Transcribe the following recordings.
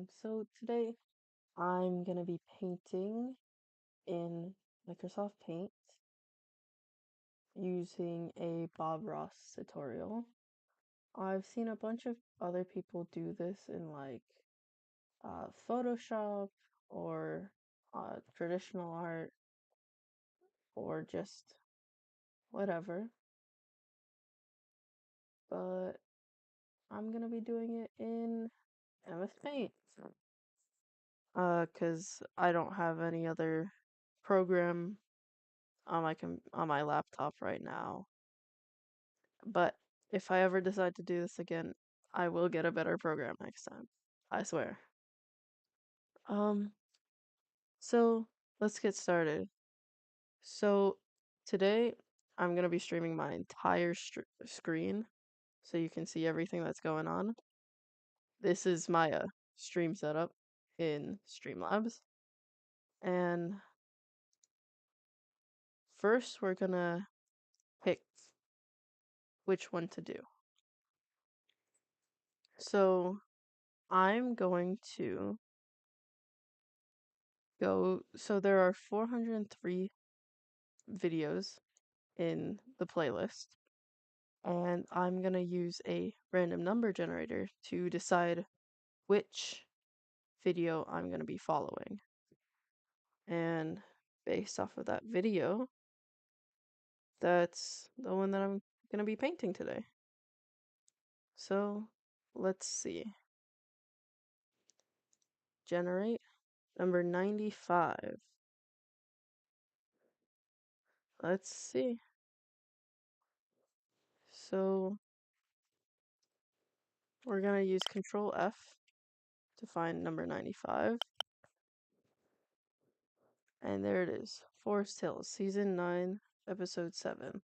So today I'm gonna be painting in Microsoft Paint using a Bob Ross tutorial. I've seen a bunch of other people do this in Photoshop or traditional art or just whatever, but I'm gonna be doing it in MS Paint. 'Cause I don't have any other program on my laptop right now. But if I ever decide to do this again, I will get a better program next time. I swear. Um, so let's get started. So today I'm gonna be streaming my entire screen so you can see everything that's going on. This is my stream setup in Streamlabs. And first we're gonna pick which one to do. So I'm going to so there are 403 videos in the playlist, and I'm gonna use a random number generator to decide which video I'm gonna be following. And based off of that video, that's the one that I'm gonna be painting today. So let's see. Generate number 95. Let's see. So we're gonna use Control F to find number 95. And there it is. Forest Hills, Season 9, Episode 7.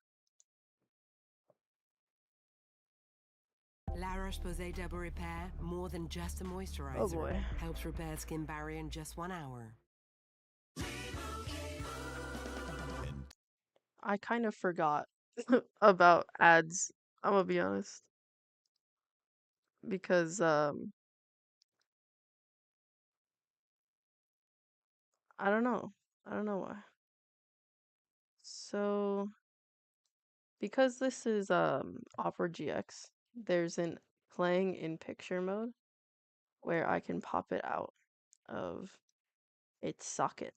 La Roche-Posay Double Repair, more than just a moisturizer. Oh boy. Helps repair skin barrier in just 1 hour. I kind of forgot about ads. I'm gonna be honest. Because I don't know. I don't know why. So because this is Opera GX, there's an playing in picture mode where I can pop it out of its socket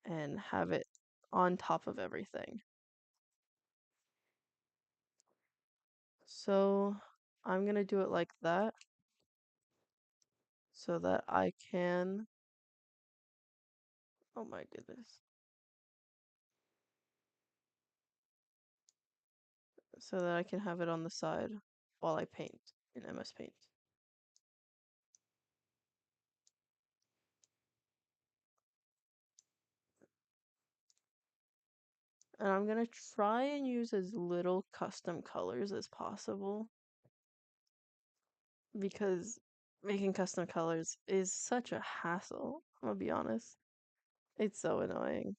and have it on top of everything. So I'm gonna do it like that so that I can, oh my goodness, so that I can have it on the side while I paint in MS Paint. And I'm gonna try and use as little custom colors as possible because making custom colors is such a hassle, I'm gonna be honest. It's so annoying.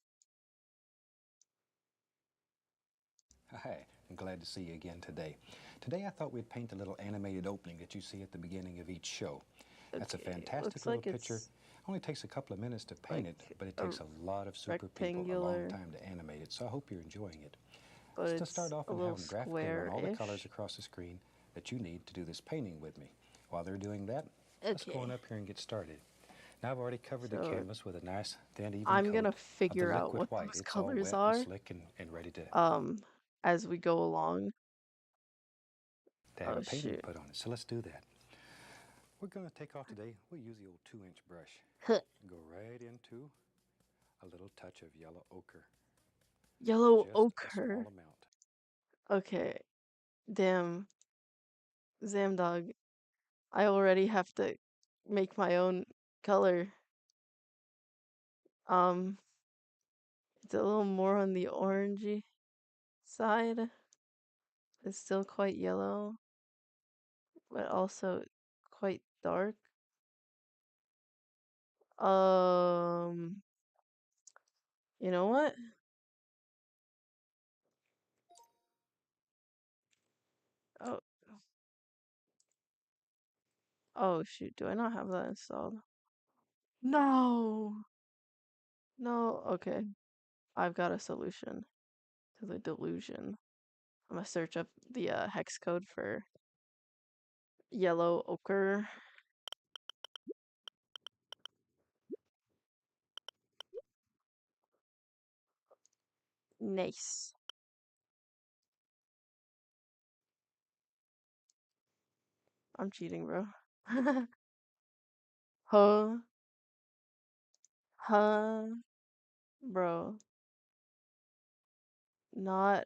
Hi, I'm glad to see you again today. Today I thought we'd paint the little animated opening that you see at the beginning of each show. That's a Okay, fantastic looks little like picture. it's Only takes a couple of minutes to paint like it, but it a takes a lot of super people a long rectangular, time to animate it, so I hope you're enjoying it. but Let's just it's start off a and have little them graphically run all the colors square-ish. across the screen that you need to do this painting with me. While they're doing that, let's go on Okay, up here and get started. Now I've already covered the so canvas with a nice thin even I'm coat gonna of the figure out liquid what white. those It's all colors wet and are slick and ready um as we go along. to have Oh a painting shoot. put on it. So let's do that. We're going to take off today, we'll use the old 2-inch brush. Go right into a little touch of yellow ochre. Yellow Just a small ochre. amount. Okay. Damn. Zamdog. I already have to make my own color. Um, it's a little more on the orangey side. It's still quite yellow, but also quite dark. Um, you know what? Oh, Oh shoot, do I not have that installed? No! No, okay. I've got a solution to the delusion. I'm gonna search up the hex code for yellow ochre. Nice. I'm cheating, bro. Huh? Huh? Bro. Not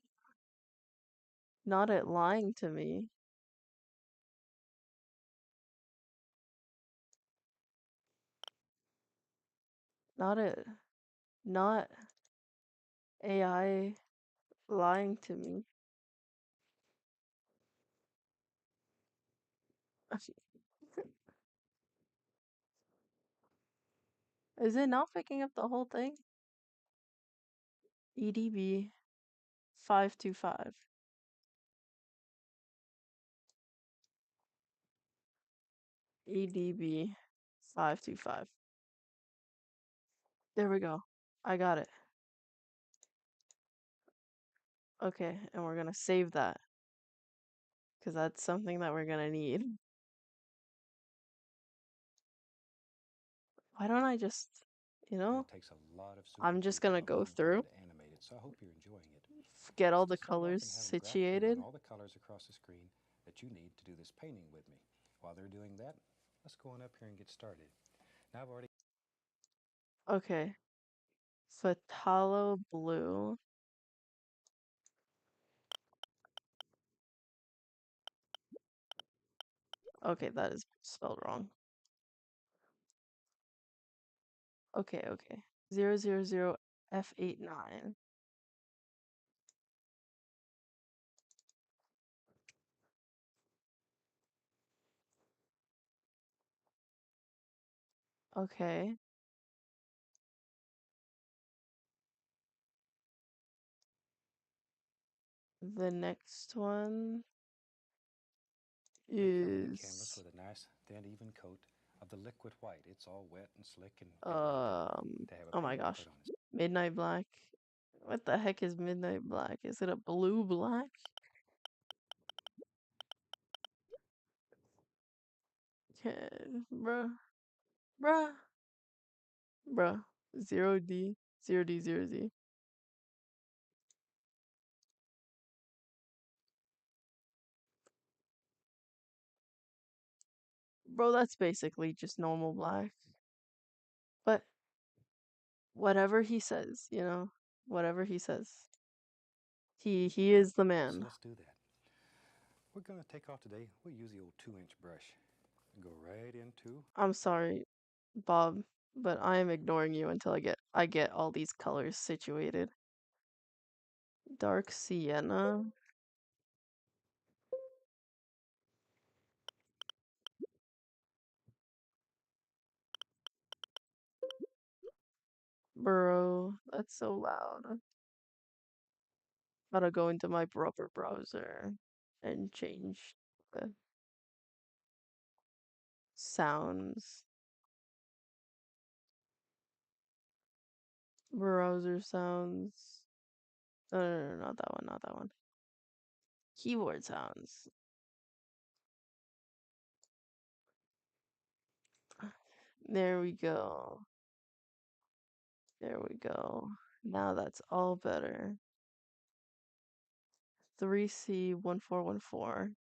not it lying to me. Not it not AI lying to me. Is it not picking up the whole thing? EDB 525. EDB 525. There we go. I got it. Okay, and we're gonna save that because that's something that we're gonna need. Why don't I just, you And know, it takes a lot of Super I'm just 2 gonna Yellow go and green through, to animate it, so I hope you're enjoying it. get all Let's the just start off colors and have them graphically situated. on all the colors across the screen that you need to do this painting with me. While they're doing that, let's go on up here and get started. Now I've already Okay, Phthalo blue. Okay, that is spelled wrong. Okay, okay. 000 F89. Okay. The next one take your white canvas is with a nice thin even coat of the liquid white. It's all wet and slick and ready to have a oh my painting gosh. put on it. Midnight black. What the heck is midnight black? Is it a blue black? Okay, bruh. Bruh. Bruh. 0D. 0D 0Z. Bro, that's basically just normal black. But whatever he says, you know, whatever he says. He is the So man. let's do that. We're going to take off today, we'll use the old 2-inch brush and go right into I'm sorry, Bob, but I am ignoring you until I get all these colors situated. Dark sienna. Bro, that's so loud. Gotta go into my proper browser and change the sounds. Browser sounds. No, no, no, not that one, not that one. Keyboard sounds. There we go. There we go. Now that's all better. 3C1414.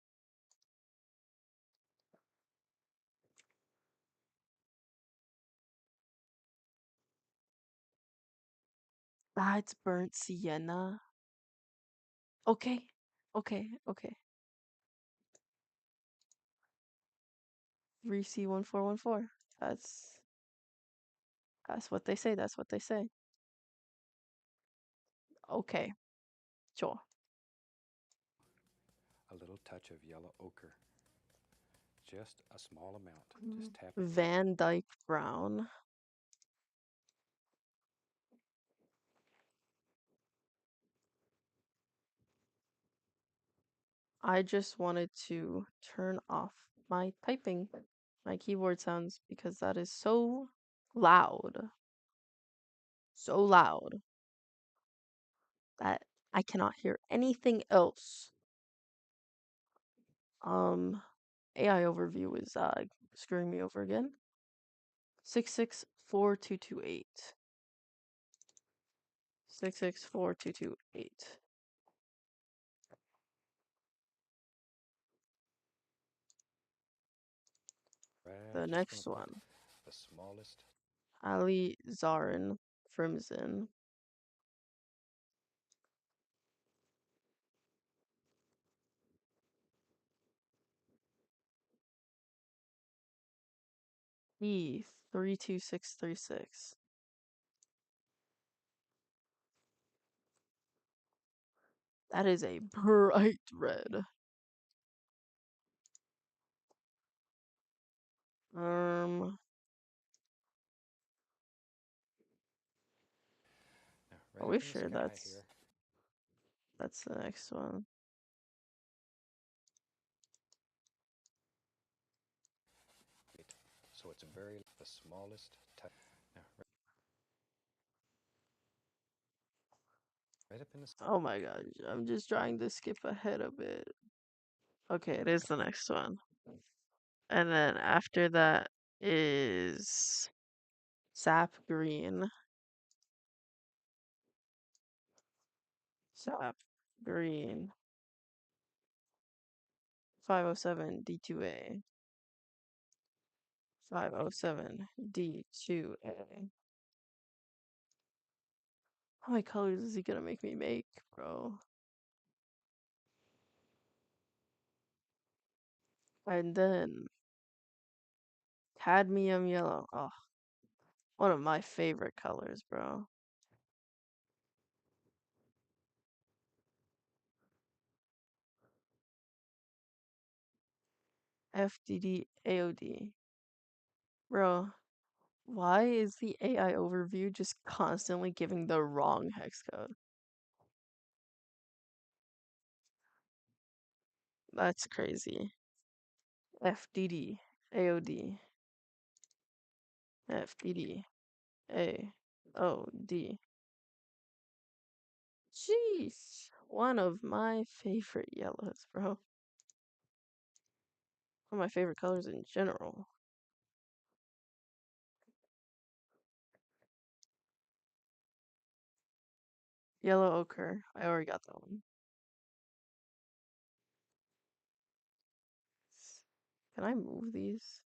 Ah, it's burnt sienna. Okay. Okay. Okay. 3C1414. That's what they say. That's what they say. Okay. Sure. a little touch of yellow ochre. Just a small amount. Just tap it in. Van Dyke Brown. I just wanted to turn off my typing. my keyboard sounds because that is so loud. So loud that I cannot hear anything else. AI overview is screwing me over again. 664228. 664228. The Just going next to put one. the smallest. Ali Zarin Crimson. E32636. That is a bright red. Um, Now, are right up we in the sure sky here. that's the next one? So it's very the smallest touch. Now, right up in the Oh my gosh, I'm just trying to skip ahead a bit. Okay, it is the next one. And then after that is Sap Green. Sap Green. 507 D2A. 507 D2A. How many colors is he gonna make me make, bro? And then cadmium yellow. Oh, one of my favorite colors, bro. FDD AOD. Bro, why is the AI overview just constantly giving the wrong hex code? That's crazy. FDD AOD. FDD AOD. Jeez. One of my favorite yellows, bro. One of my favorite colors in general. Yellow ochre. I already got that one. Can I move these?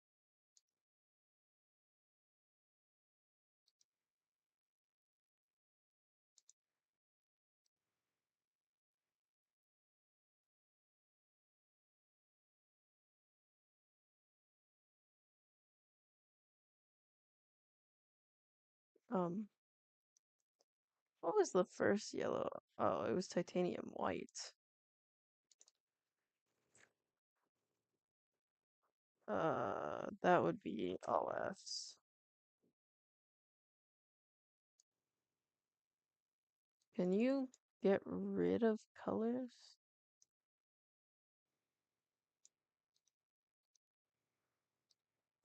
Um, what was the first yellow? Oh, it was titanium white. That would be all Fs. Can you get rid of colors?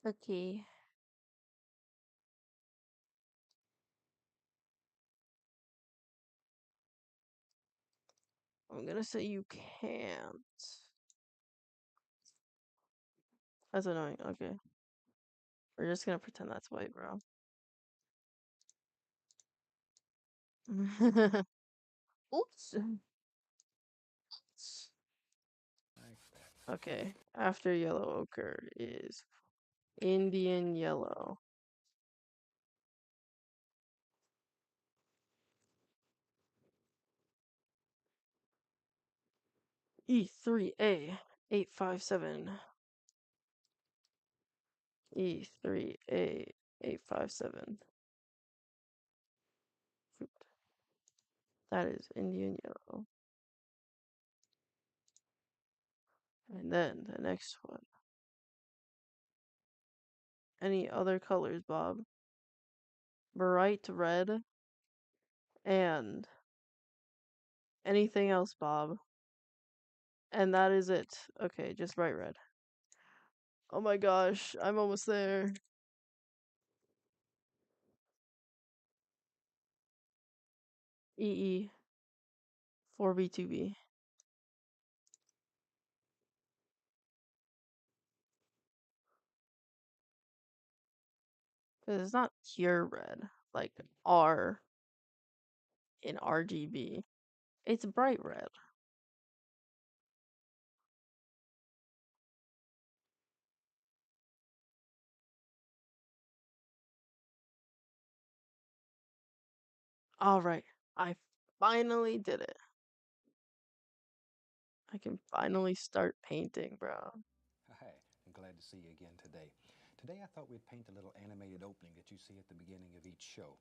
Okay. I'm gonna say you can't. That's annoying. Okay. We're just gonna pretend that's white, bro. Oops. like that. Okay. After yellow ochre is Indian yellow. E3A 857. E3A 857. That is Indian yellow. And then the next one. Any other colors, Bob? Bright red. And anything else, Bob? And that is it. Okay, just bright red. Oh my gosh, I'm almost there. EE 4B2B. Because it's not pure red, like R in RGB. It's bright red. Alright, I finally did it. I can finally start painting, bro. Hi, I'm glad to see you again today. Today I thought we'd paint a little animated opening that you see at the beginning of each show.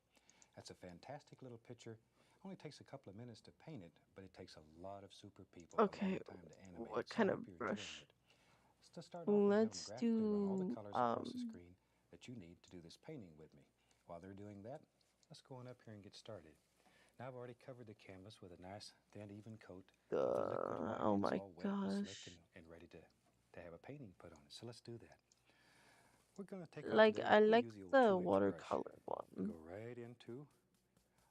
That's a fantastic little picture. Only takes a couple of minutes to paint it, but it takes a lot of super people a long Okay, time to animate what it, so I kind hope of you're enjoying brush? it. To start off, we're going to have them Let's graphically run all the do, colors across the screen that you need to do this painting with me. While they're doing that, let's go on up here and get started. Now I've already covered the canvas with a nice, thin, even coat of the liquid white. oh It's my all wet and slick gosh. and ready to have a painting put on it. So let's do that. We're going to take off Like, today, I we'll like use the old the 2-inch brush. watercolor one. Go right into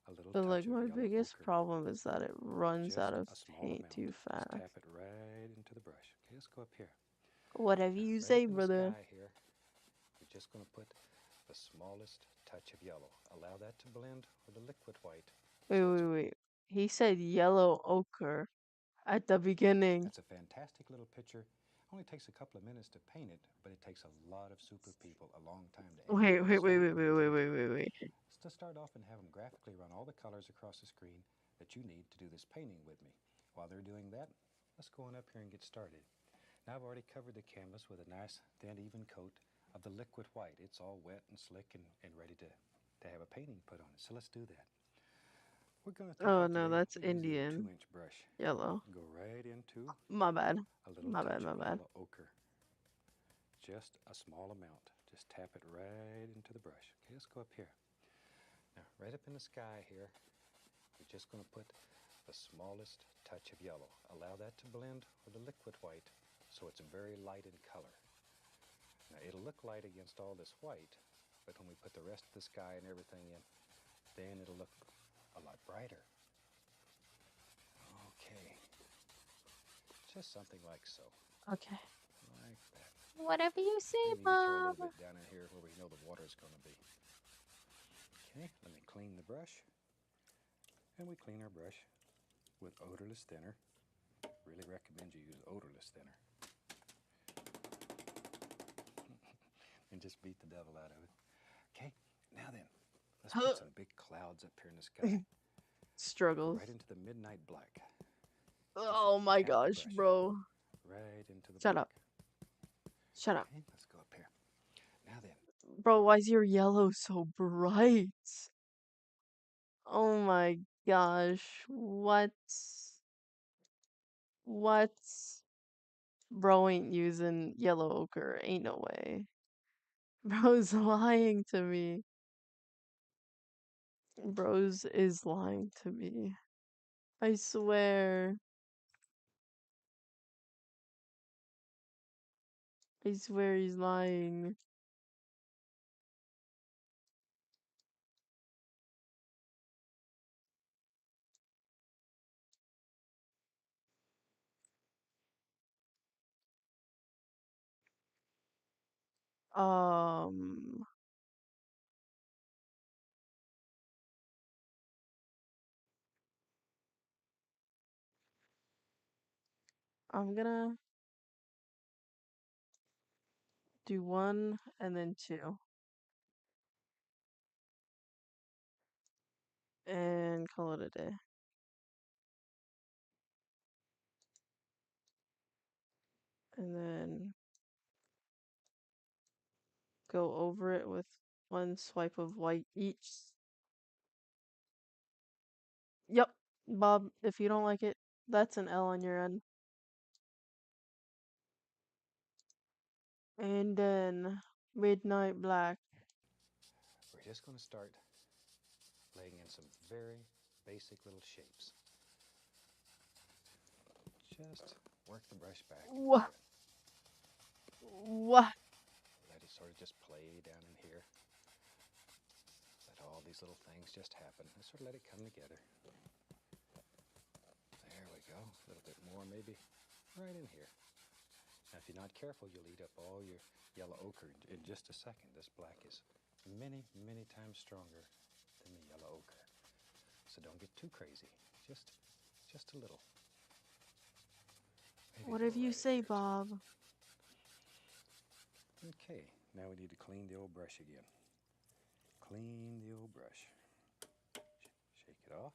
a little But like touch of my yellow biggest ochre. problem is that it runs out Just of a small paint amount. too Just fast. tap it right into the brush. Okay, let's go up here. Whatever Now, you right say, up in the brother. sky here, we're just going to put the smallest touch of yellow. Allow that to blend with the liquid white. Wait, So wait, wait. He said yellow ochre at the beginning. that's a fantastic little picture. Only takes a couple of minutes to paint it, but it takes a lot of super people a long time to Wait, animate it, wait, so I wait, hope wait, you're wait, wait, enjoying wait, it. wait, wait. To start off and have them graphically run all the colors across the screen that you need to do this painting with me. While they're doing that, let's go on up here and get started. Now I've already covered the canvas with a nice, thin, even coat of the liquid white. It's all wet and slick and ready to have a painting put on it. So let's do that. We're going to take Oh off no, today, that's we'll use the old Indian. 2-inch brush. Yellow. Go right into My bad. a little My bad, touch my of bad. yellow ochre. Just a small amount. Just tap it right into the brush. Okay, let's go up here. Now, right up in the sky here, we're just going to put the smallest touch of yellow. Allow that to blend with the liquid white so it's very light in color. Now, it'll look light against all this white, but when we put the rest of the sky and everything in, then it'll look a lot brighter. Okay. Just something like so. Okay. Like that. Whatever you say, Maybe we need to throw a Mom. little bit down in here where we know the water's going to be. Okay, let me clean the brush. And we clean our brush with odorless thinner. Really recommend you use odorless thinner. And just beat the devil out of it. Okay, now then, let's put some big clouds up here in the sky. Struggles. Right into the midnight black. Oh my tap the gosh, brush bro. right into the Shut black. up. Shut up. Okay, let's go up here. Now then, Bro, why is your yellow so bright? Oh my gosh. What? What? Bro ain't using yellow ochre. Ain't no way. Bro's lying to me. Bros is lying to me. I swear. I swear he's lying. Um, I'm gonna do one and then two. And call it a day. And then go over it with one swipe of white each. Yep, Bob, if you don't like it, that's an L on your end. And then Midnight Black. we're just going to start laying in some very basic little shapes. Just work the brush back. What? What? just happen. Let's sort of let it come together. There we go. A little bit more maybe right in here. Now if you're not careful, you'll eat up all your yellow ochre in just a second. This black is many, many times stronger than the yellow ochre. So don't get too crazy. Just a little. Maybe a Whatever little you right in say, here, too. Bob. Okay, now we need to clean the old brush again. Clean the old brush. Shake it off.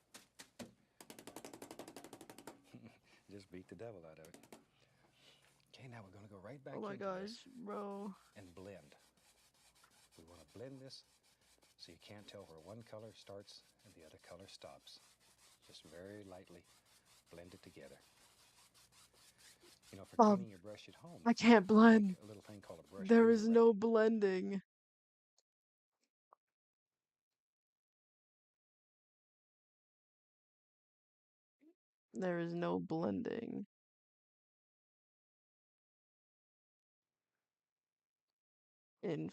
Just beat the devil out of it. Okay, now we're going to go right back Oh my into gosh, this bro. and blend. We want to blend this so you can't tell where one color starts and the other color stops. Just very lightly blend it together. You know, for Bob, cleaning your brush at home, I can't blend. make a little thing called a brush There is redirect. no blending. There is no blending. In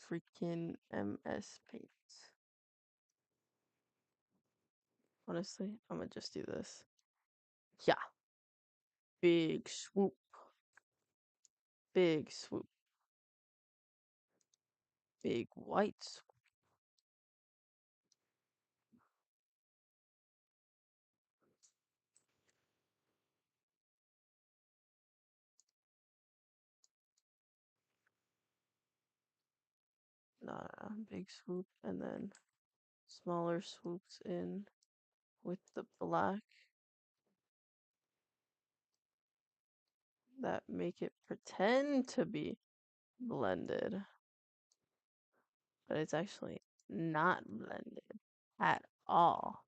freaking MS Paint. Honestly, I'm gonna just do this. Yeah. Big swoop. Big swoop. Big white swoop. Nah, big swoop, and then smaller swoops in with the black that make it pretend to be blended, but it's actually not blended at all.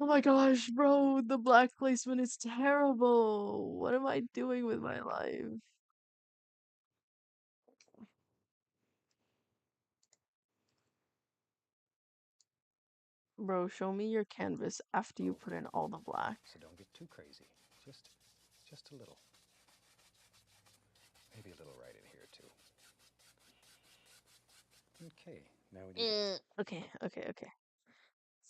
Oh my gosh, bro, the black placement is terrible. What am I doing with my life? Bro, show me your canvas after you put in all the black. So don't get too crazy. Just a little. Maybe a little right in here too. Okay, now we need Okay.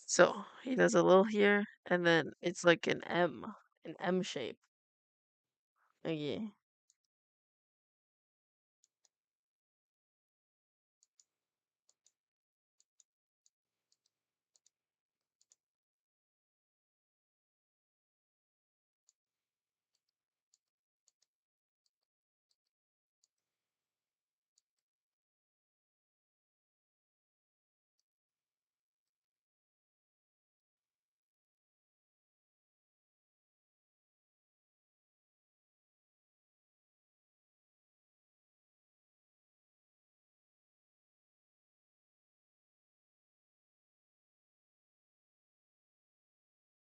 So he does a little here, and then it's like an M shape. Okay.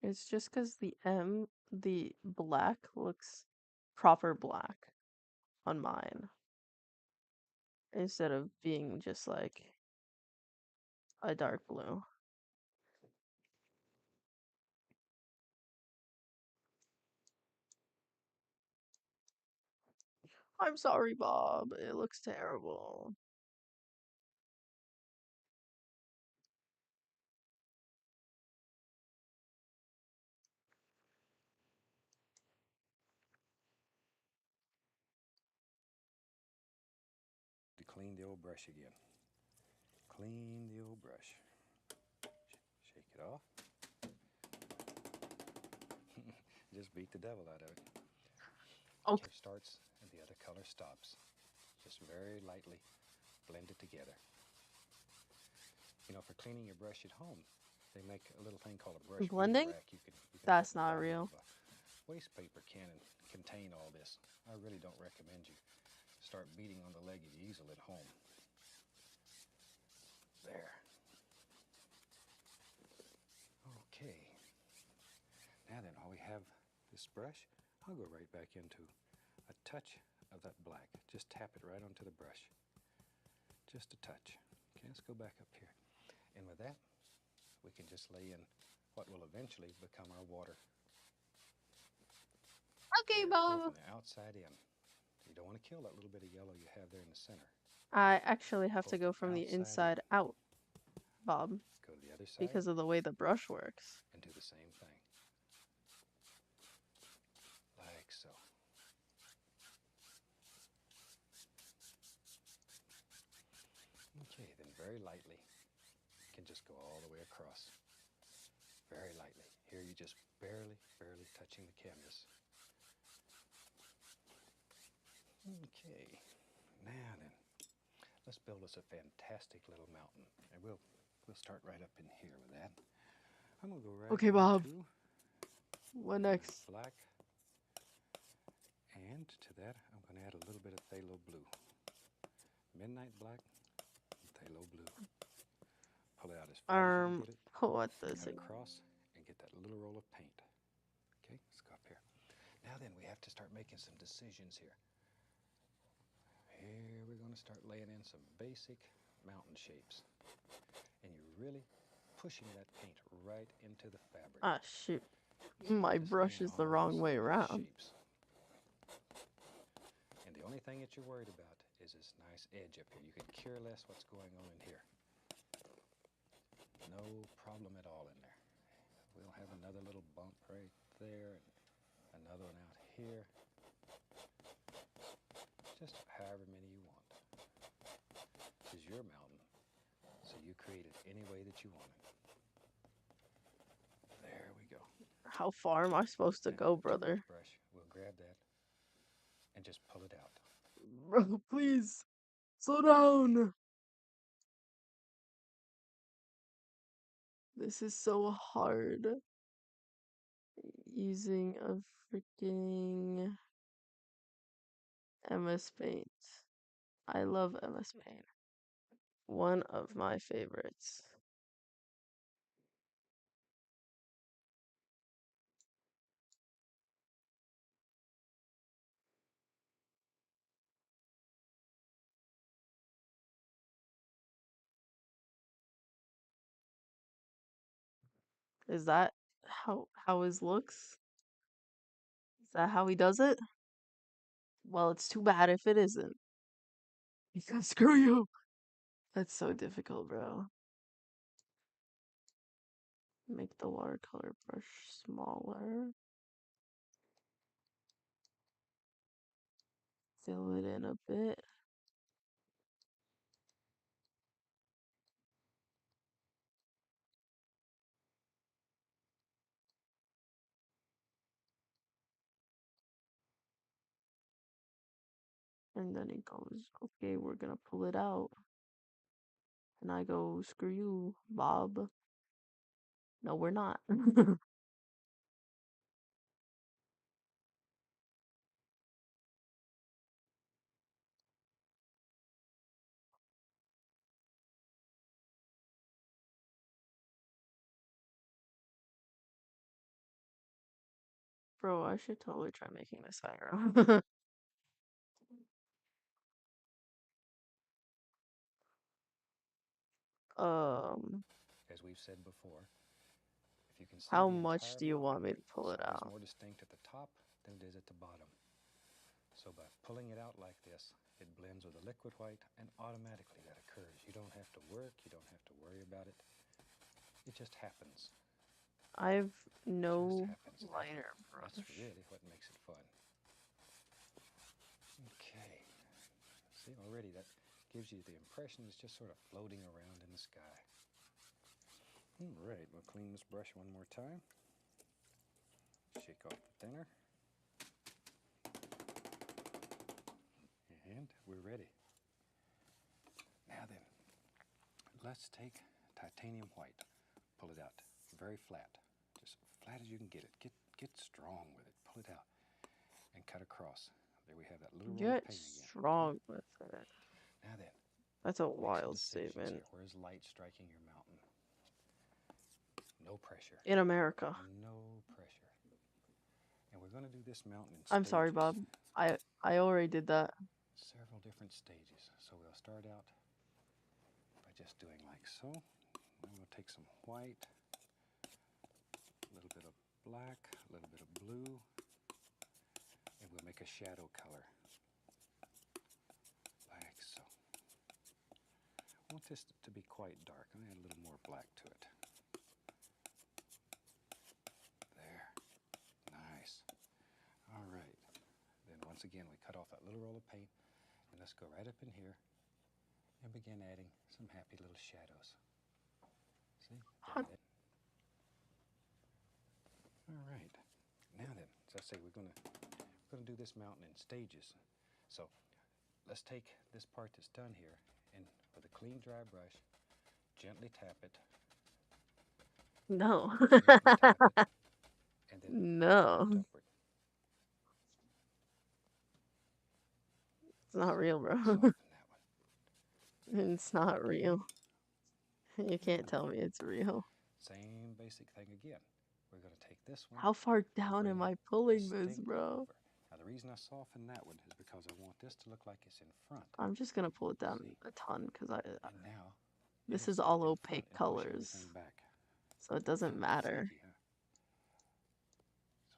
It's just because the black looks proper black on mine instead of being just like a dark blue. I'm sorry, Bob. It looks terrible. to clean the old brush again. Clean the old brush. Shake it off. Just beat the devil out of it. Okay. Color starts and the other color stops. Just very lightly blend it together. You know, for cleaning your brush at home, they make a little thing called a brush Blending? redirect. You can That's put not the bottom real. of a waste paper can and contain all this. I really don't recommend you start beating on the leg of the easel at home. There. Okay. Now then, while we have this brush, I'll go right back into a touch of that black. Just tap it right onto the brush. Just a touch. Okay, let's go back up here. And with that, we can just lay in what will eventually become our water. Okay, There, go Bob. from the outside in. You don't want to kill that little bit of yellow you have there in the center. I actually have Go to go from from the outside inside in. out. Bob, Go to the other side because of the way the brush works. and do the same thing. Like so. Okay, then very lightly, you can just go all the way across. Very lightly. Here you're just barely touching the canvas. Okay, now then, let's build us a fantastic little mountain. And we'll start right up in here with that. I'm gonna go right Okay, Bob. into What next? black. And to that, I'm gonna add a little bit of phthalo blue. Midnight black, phthalo blue. Pull it out as far as you can get it. What does Cut it? across and get that little roll of paint. Okay, let's go up here. Now then, we have to start making some decisions here. Here we're going to start laying in some basic mountain shapes. And you're really pushing that paint right into the fabric. Ah, shoot. My Just brush laying is the all wrong these way around. shapes. And the only thing that you're worried about is this nice edge up here. You could care less what's going on in here. No problem at all in there. We'll have another little bump right there, and another one out here. Just however many you want. This is your mountain, so you create it any way that you want it. There we go. How far am I supposed to Now, go, with the brother? brush, we'll grab that and just pull it out. Bro, please. Slow down. This is so hard. Using a freaking MS Paint. I love MS Paint. One of my favorites. Is that how his looks? Is that how he does it? Well, it's too bad if it isn't. Because screw you. That's so difficult, bro. Make the watercolor brush smaller. Fill it in a bit. And then it goes, okay, we're gonna pull it out. And I go, screw you, Bob. No, we're not. Bro, I should totally try making this higher. As we've said before, if you can see How the much entire do you want mountain, me to pull it's it always out? more distinct at the top than it is at the bottom. So by pulling it out like this, it blends with the liquid white, and automatically that occurs. You don't have to work, you don't have to worry about it. It just happens. I've It no just happens. lighter That's brush. really what makes it fun. Okay. See, already that gives you the impression it's just sort of floating around in the sky. All right, we'll clean this brush one more time. Shake off the thinner. And we're ready. Now then, let's take titanium white. Pull it out very flat, just flat as you can get it. Get strong with it. Pull it out and cut across. There we have that little roll of Get paint again. strong with it. Now then, That's a make some wild decisions statement. here. Where's light striking your mountain? No pressure. In America. No pressure. And we're going to do this mountain in I'm sorry, stages. Bob. I already did that. Several different stages. So we'll start out by just doing like so. Then we'll take some white, a little bit of black, a little bit of blue, and we'll make a shadow color. Like so. Won't this to be quite dark. I'm going to add a little more black to it. There. Nice. All right. Then once again, we cut off that little roll of paint, and let's go right up in here and begin adding some happy little shadows. See? Got it. All right. Now then, as I say, we're going to do this mountain in stages. So let's take this part that's done here, and with a clean, dry brush, gently tap it. No. Gently tap it, and then No. lift upward. It's not real, bro. Soften that one. It's not real. You can't tell me it's real. Same basic thing again. We're going to take this one. How far down bring am it I pulling this, distinctly bro? over. Now the reason I soften that one is because I want this to look like it's in front. I'm just gonna pull it down See? a ton because And now this it is all in opaque front and push colors, everything back. so it doesn't matter Sneaky, huh?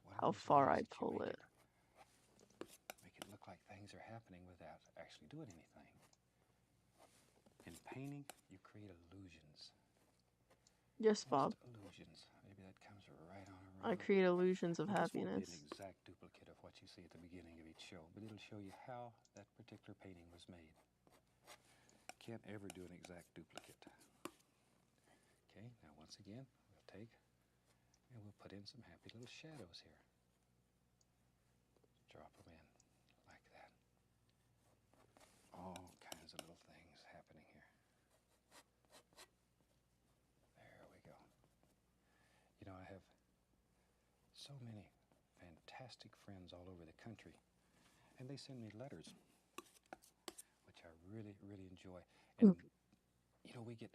So one of how those far ways I that you pull it. Make it look like things are happening without actually doing anything. In painting, you create illusions. Yes, Bob. Just illusions. Maybe that comes right on around. I create illusions of Now, this won't happiness. be an exact duplicate of what you see at the beginning of each show, but it'll show you how that particular painting was made. Can't ever do an exact duplicate. Okay, now once again, we'll take and we'll put in some happy little shadows here. Drop them in like that. All kinds of little things happening here. There we go. You know, I have so many fantastic friends all over the country, and they send me letters, which I really, really enjoy. And you know, we get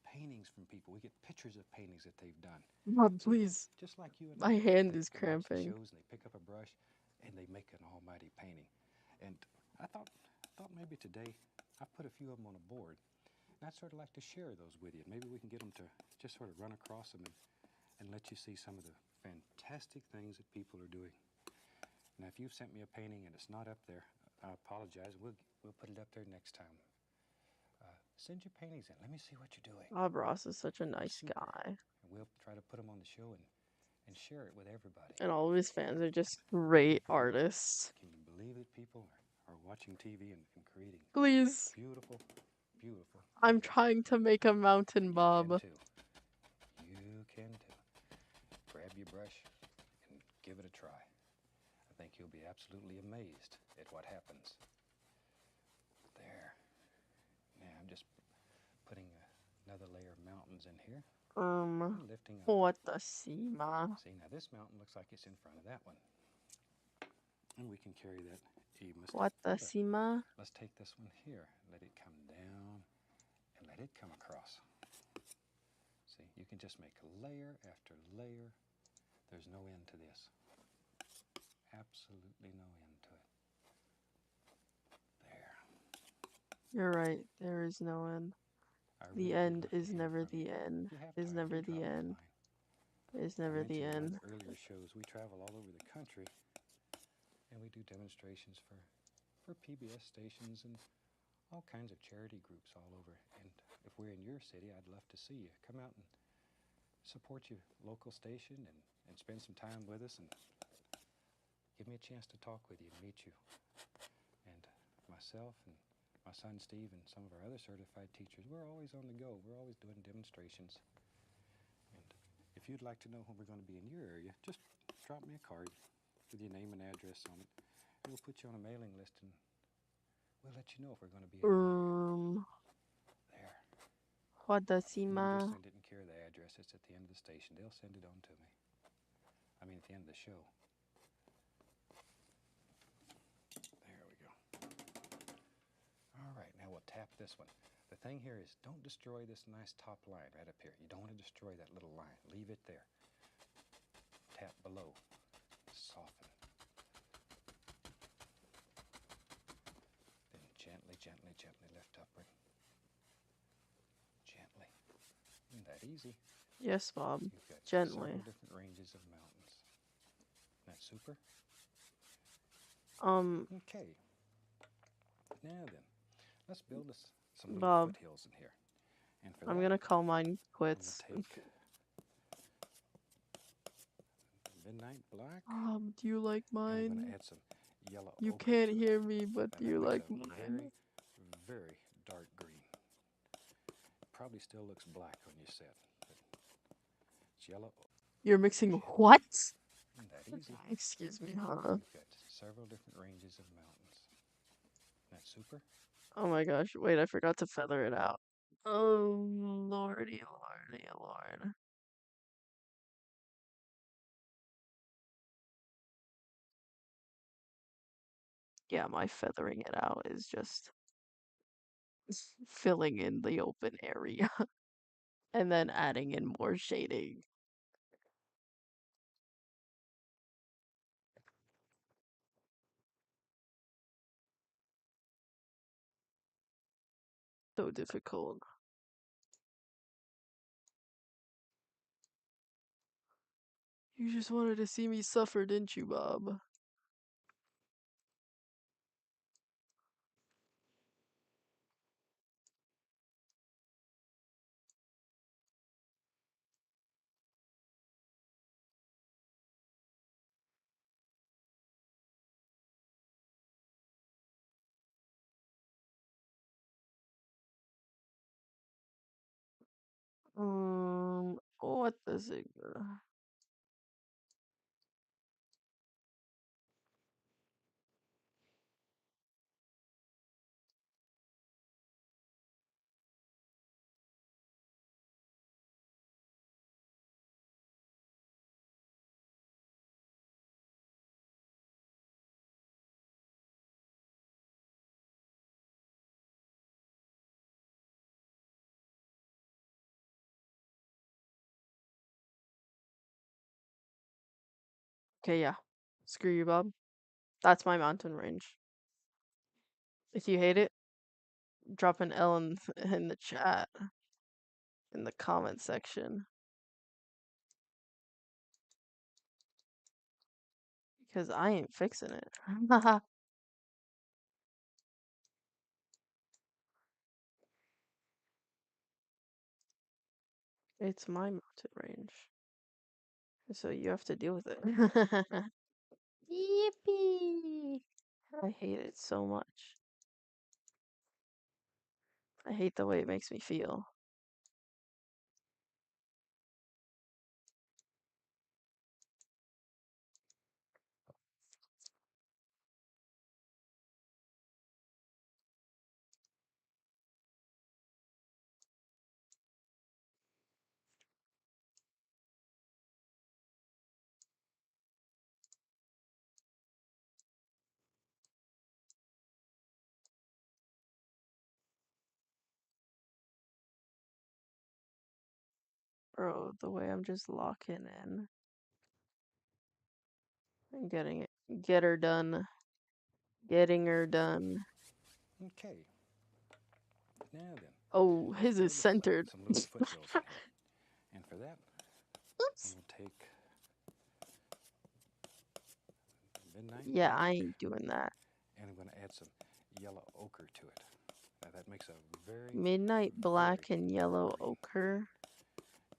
paintings from people. We get pictures of paintings that they've done. Bob, please. Just like you and My I. hand They is watch the cramping. shows and they pick up a brush and they make an almighty painting. And I thought maybe today I put a few of them on a board, and I'd sort of like to share those with you. Maybe we can get them to just sort of run across them and let you see some of the fantastic things that people are doing. Now, if you've sent me a painting and it's not up there, I apologize. We'll put it up there next time. Send your paintings in. Let me see what you're doing. Bob Ross is such a nice Super. guy. And we'll try to put them on the show and share it with everybody. And all of his fans are just great artists. Can you believe that people are watching TV and creating Please. beautiful, beautiful. I'm trying to make a mountain, Bob. You can too. You can too. Grab your brush and give it a try. I think you'll be absolutely amazed at what happens. There. Now I'm just putting another layer of mountains in here. And lifting up. What the Sima? See, now this mountain looks like it's in front of that one. And we can carry that even a step What the further. Sima? Let's take this one here, let it come down, and let it come across. See, you can just make layer after layer. There's no end to this. Absolutely no end to it. There. You're right. There is no end. I The really end would love to is hear never from you. the end. If you have Is time, never you the drop me a end. line. Is never the I end. mentioned in one of the earlier shows, we travel all over the country, and we do demonstrations for PBS stations and all kinds of charity groups all over. And if we're in your city, I'd love to see you. Come out and support your local station and spend some time with us and give me a chance to talk with you and meet you. And myself and my son Steve and some of our other certified teachers, we're always on the go. We're always doing demonstrations. And if you'd like to know when we're going to be in your area, just drop me a card with your name and address on it. And we'll put you on a mailing list and we'll let you know if we're going to be in your area. There. What the You can Sima? just send it and carry the address. It's at the end of the station. They'll send it on to me. I mean, at the end of the show. There we go. All right, now we'll tap this one. The thing here is, don't destroy this nice top line right up here. You don't want to destroy that little line. Leave it there. Tap below. Soften. Then gently, gently, gently lift upward. Gently. Isn't that easy? Yes, Bob. You've got Gently. several different ranges of mountains. Isn't that super? Okay. Now then, let's build us some little Bob. foothills in here. And for I'm that, gonna call mine I'm quits. going to take Midnight Black, Do you like and I'm going mine? to add some yellow You ochre can't to it. hear me, but Now do that you makes like a mine? very dark green. Probably still looks black on your set, but it's yellow. You're mixing Shit. what? Isn't that easy? Excuse me, huh? You've got several different ranges of mountains. Isn't that super? Oh my gosh, wait, I forgot to feather it out. Oh, lordy, lordy, lord. Yeah, my feathering it out is just filling in the open area and then adding in more shading. So difficult. You just wanted to see me suffer, didn't you, Bob? What does it? Okay, yeah. Screw you, Bob. That's my mountain range. If you hate it, drop an L in the chat, in the comment section. Because I ain't fixing it. It's my mountain range. So you have to deal with it. Yippee! I hate it so much. I hate the way it makes me feel. Bro, the way I'm just locking in and getting it. Get her done. Getting her done. Okay. Now then, Oh, let's his is build centered. some little foothills in here. And for that, I'm Oops. going to take Midnight Yeah, I Black, ain't doing that. and I'm going to add some yellow ochre to it. Now that makes a Midnight very black and dark yellow green. ochre.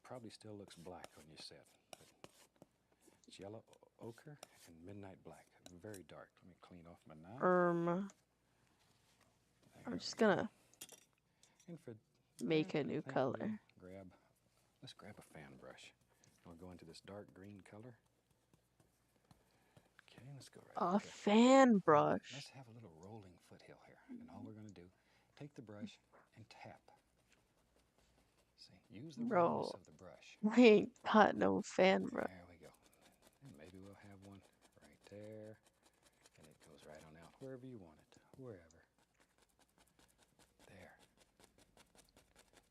Probably still looks black on your set, but it's yellow ochre and midnight black. Very dark. Let me clean off my knife. I'm There just we go. gonna And for make that, a new I think color. let's grab a fan brush. We'll go into this dark green color. Okay, let's go right A up here. fan Now, brush. let's have a little rolling foothill here. And all we're going to do, take the brush and tap. See, use the roundness Bro, of the brush. I ain't got no fan brush. There we go. And maybe we'll have one right there. And it goes right on out wherever you want it. Wherever. There.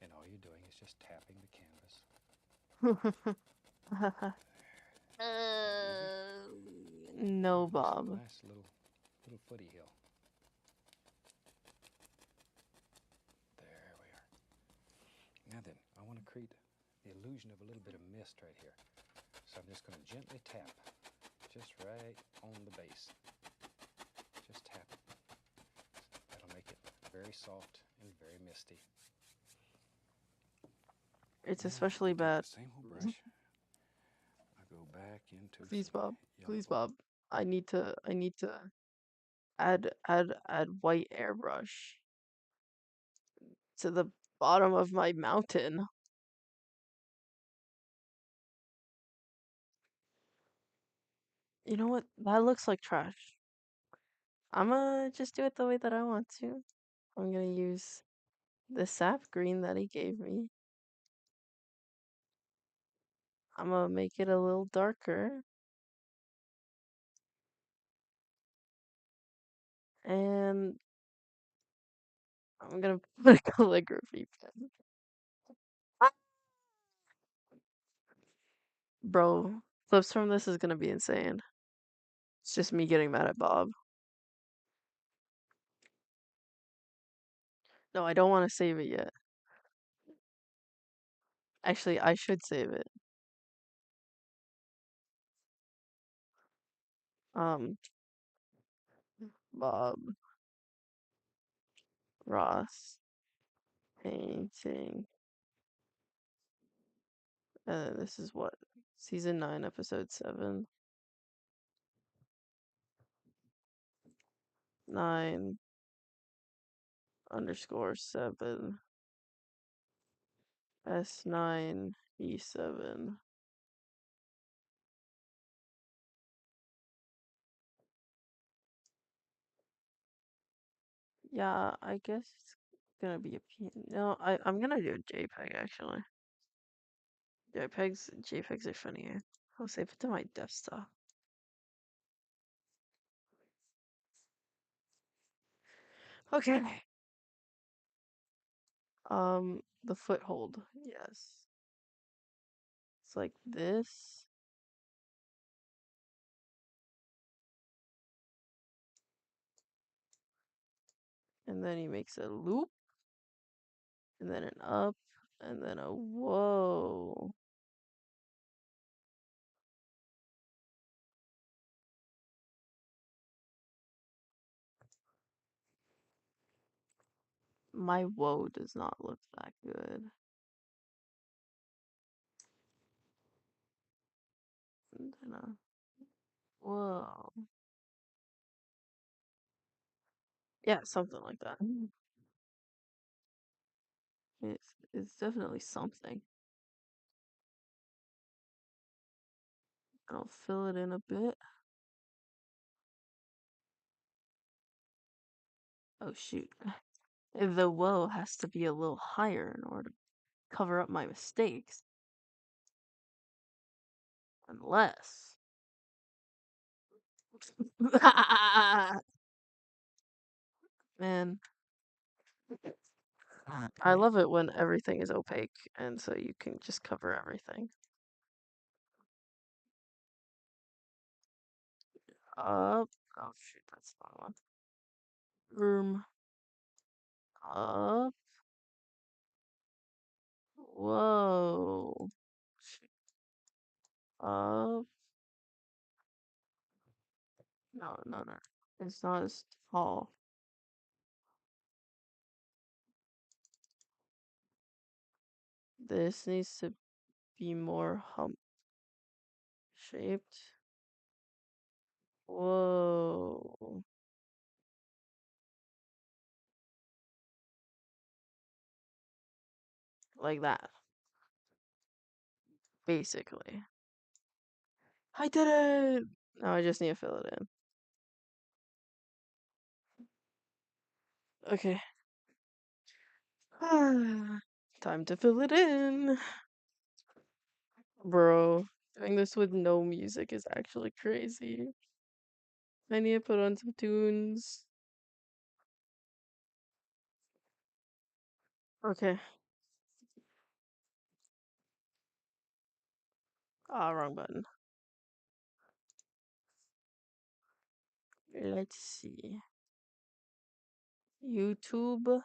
And all you're doing is just tapping the canvas. No, Bob. Nice little footy hill. There we are. Now then, I want to create the illusion of a little bit of mist right here. So I'm just going to gently tap, just right on the base. Just tap it. That'll make it very soft and very misty. It's Now, especially take bad. the same old brush. I go back into Please, some Bob. yellow. Please, Bob. I need to add white airbrush to the bottom of my mountain. You know what? That looks like trash. I'm gonna just do it the way that I want to. I'm gonna use the sap green that he gave me. I'm gonna make it a little darker. And I'm gonna put a calligraphy pen. Bro, clips from this is gonna be insane. It's just me getting mad at Bob. No, I don't want to save it yet. Actually, I should save it. Um, Bob Ross painting. This is what? Season 9, episode 7. 9 underscore 7. S9 E7. Yeah, I guess it's gonna be a P. No, I'm gonna do a JPEG actually. JPEGs are funnier. I'll save it to my desktop. Okay. The foothold. Yes. It's like this. And then he makes a loop. And then an up. And then a whoa. My whoa does not look that good. And then a whoa. Yeah, something like that. It's definitely something. I'll fill it in a bit. Oh shoot. The whoa has to be a little higher in order to cover up my mistakes. Unless. Man, I love it when everything is opaque and so you can just cover everything. Up. Oh shoot, that's the wrong one. Room. Up. Whoa. Shoot. Up. No, no, no. It's not as tall. This needs to be more hump shaped. Whoa. Like that, basically. I did it! Now I just need to fill it in. Okay. Time to fill it in. Bro, doing this with no music is actually crazy. I need to put on some tunes. Okay. Ah, wrong button. Let's see. YouTube.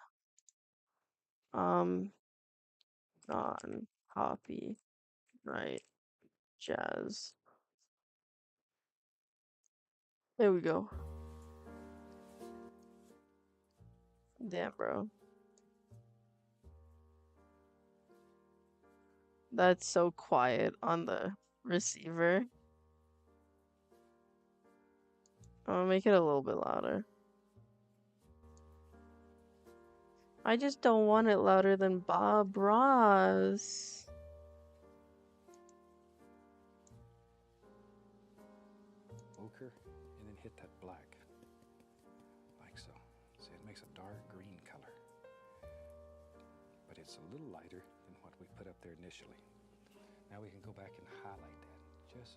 Um, on copy. Right. Jazz. There we go. Damn, bro. That's so quiet on the receiver. I'll make it a little bit louder. I just don't want it louder than Bob Ross. Ochre, and then hit that black. Like so. See, it makes a dark green color. But it's a little lighter than what we put up there initially. Now we can go back and highlight that. Just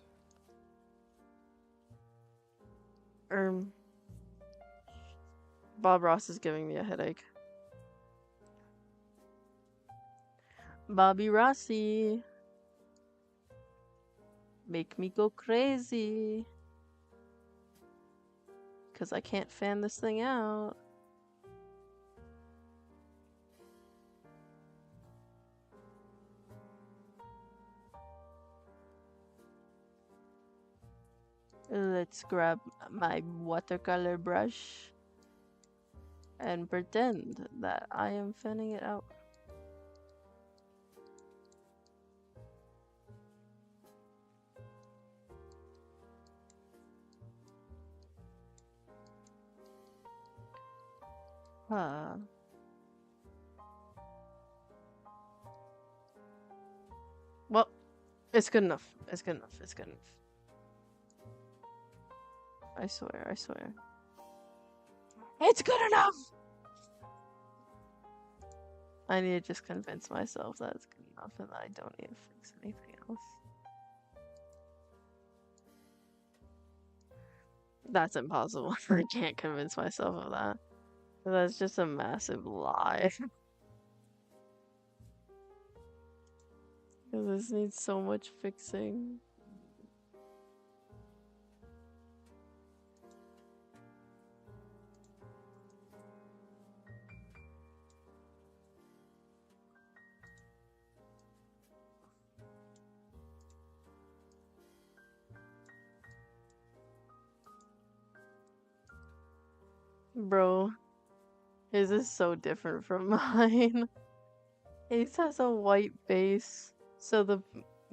Bob Ross is giving me a headache. Bobby Rossi. Make me go crazy. Because I can't fan this thing out. Let's grab my watercolor brush and pretend that I am fanning it out. Well, it's good enough. It's good enough. It's good enough. I swear, I swear. It's good enough! I need to just convince myself that it's good enough and that I don't need to fix anything else. That's impossible. I can't convince myself of that. That's just a massive lie. This needs so much fixing. Bro, his is so different from mine. His has a white base, so the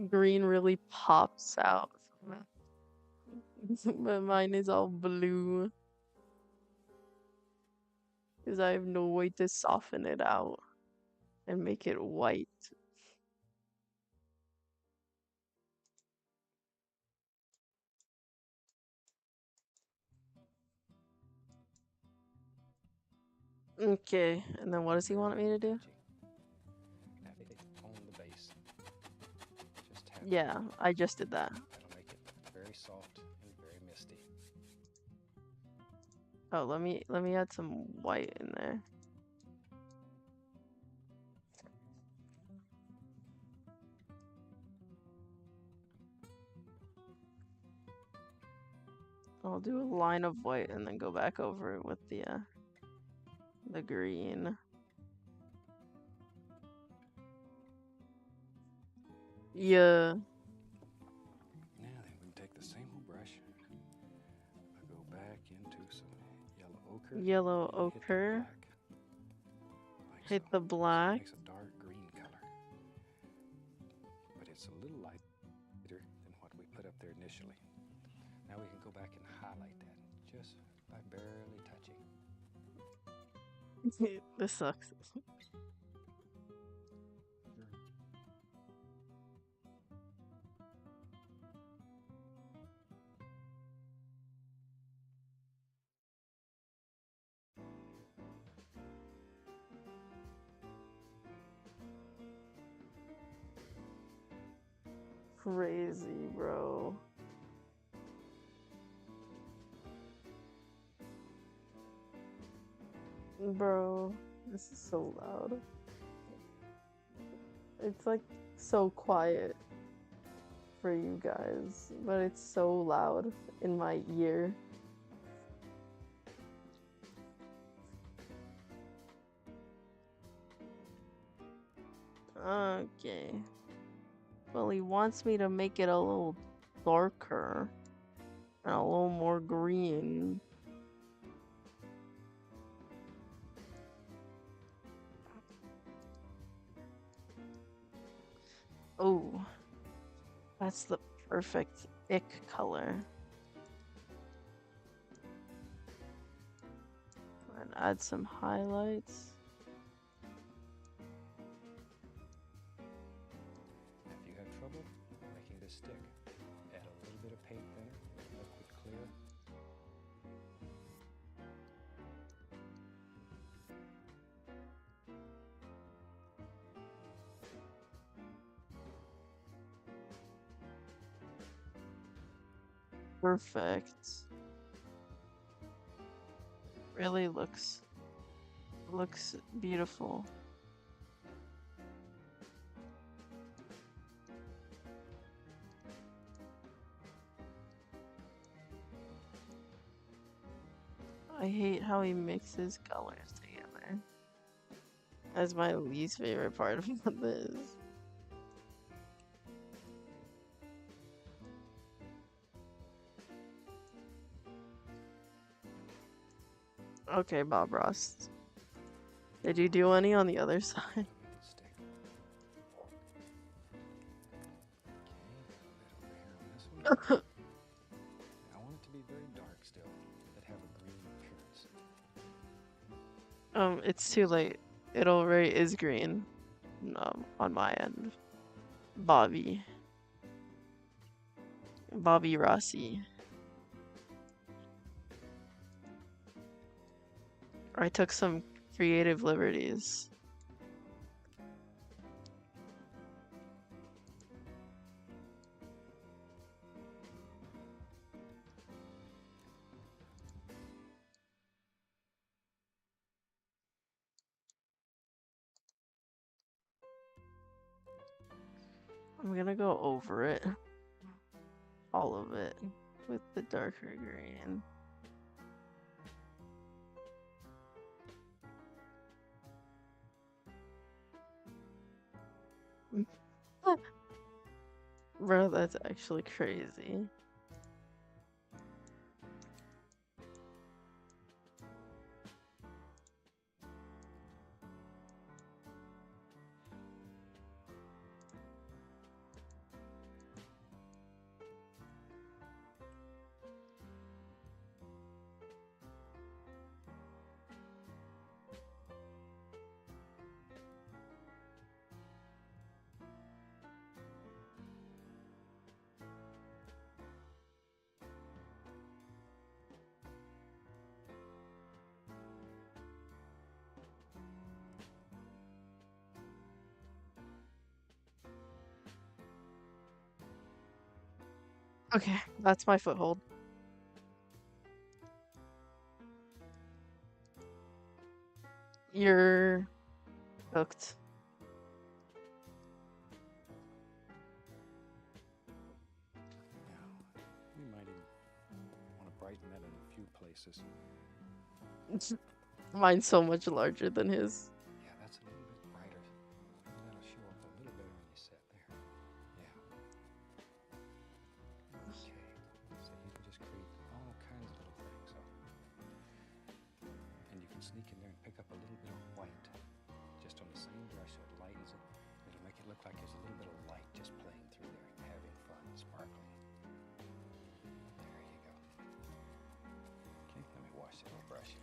green really pops out from it. But mine is all blue. Because I have no way to soften it out and make it white. Okay, and then what does he want me to do? on the base. Just tap Yeah, I just did that. That'll make it very soft and very misty. Oh, let me add some white in there. I'll do a line of white and then go back over it with the green. Yeah. Now then, we can take the same old brush. I'll go back into some yellow ochre. Yellow and ochre. Hit Hit the black. Like so. the black. So it makes a dark green color. But it's a little lighter than what we put up there initially. Now we can go back and highlight that just by barely touching. This sucks. Crazy, bro. Bro, this is so loud. It's like so quiet for you guys, but it's so loud in my ear. Okay. Well, he wants me to make it a little darker and a little more green. Oh, that's the perfect ick color. And add some highlights. If you have trouble making this stick, add a little bit of paint thinner, liquid clear. Perfect. Really looks beautiful. I hate how he mixes colors together. That's my least favorite part about this. Okay, Bob Ross. Did you do any on the other side? Make it stick. Okay, a bit over here on this one. I want it to be very dark still, but have a green appearance. It's too late. It already is green. On my end. Bobby Rossi. I took some creative liberties. I'm gonna go over it. All of it. With the darker green. Bro, that's actually crazy. Okay, that's my foothold. You're cooked. Now, we might even want to brighten that in a few places. Mine's so much larger than his. Yeah, that's a little bit brighter. That'll show up a little better when you set there. Yeah. Okay. So you can just create all kinds of little things. And you can sneak in there and pick up a little bit of white just on the same brush so it lightens it. It'll make it look like there's a little bit of light just playing through there and having fun, sparkling. There you go. Okay, let me wash that old brush.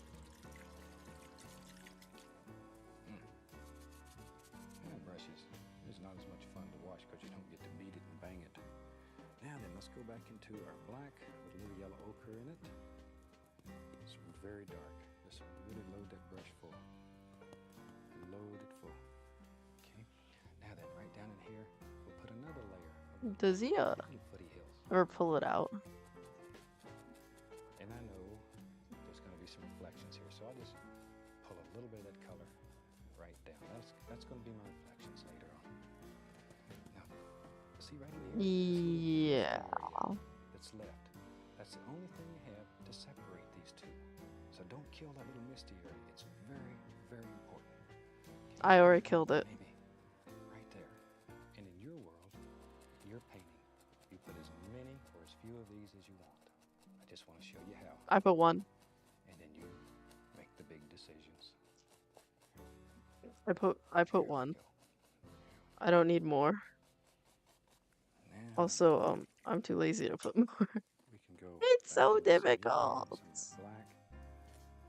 That brush is not as much fun to wash because you don't get to beat it and bang it. Now then, let's go back into our black with a little yellow ochre in it. It's very dark. Just really load that brush full. Load it full. Okay. Now then, right down in here, we'll put another layer of Does he really footy hills. ever pull it out? And I know there's going to be some reflections here, so I'll just pull a little bit of that color right down. That's going to be my reflections later on. Now, see right in here? Yeah. That's left. That's the only thing you have to separate these two. So don't kill that little misty area. It's very, very important. I already killed it. Maybe right there. And in your world, your painting, you put as many or as few of these as you want. I just want to show you how. I put one. And then you make the big decisions. I put There we one. go. I don't need more. Also, I'm too lazy to put more. we can go It's back so to the same difficult. area, some of that black,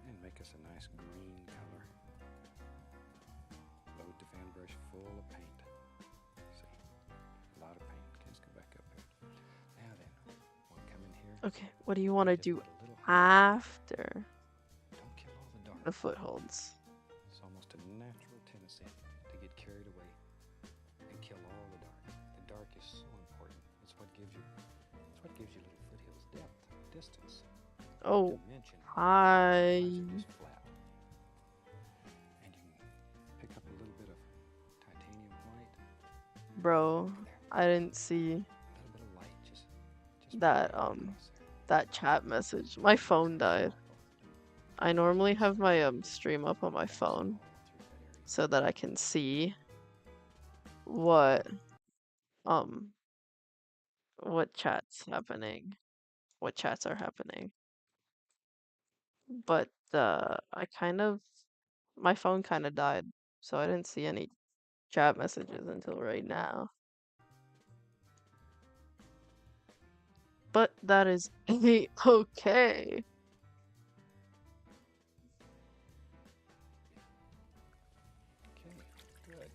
and make us a nice green color. Load the fan brush full of paint. See, a lot of paint. Okay, let's go back up here. Now then, we'll come in here. Okay, what do you want to Just do put a little highlight. after Don't kill all the dark. the footholds? It's almost a natural tendency to get carried away and kill all the dark. The dark is so important. It's what gives you little foothills depth, distance, Oh, dimension. hi. Otherwise they're just flat. And you can pick up a little bit of titanium white. Bro, There. I didn't see A little bit of light. Just that, right across there. that chat message. My phone died. I normally have my, stream up on my phone so that I can see what chats happening, what chats are happening. But my phone kind of died, so I didn't see any chat messages until right now. But that is okay. Okay, good.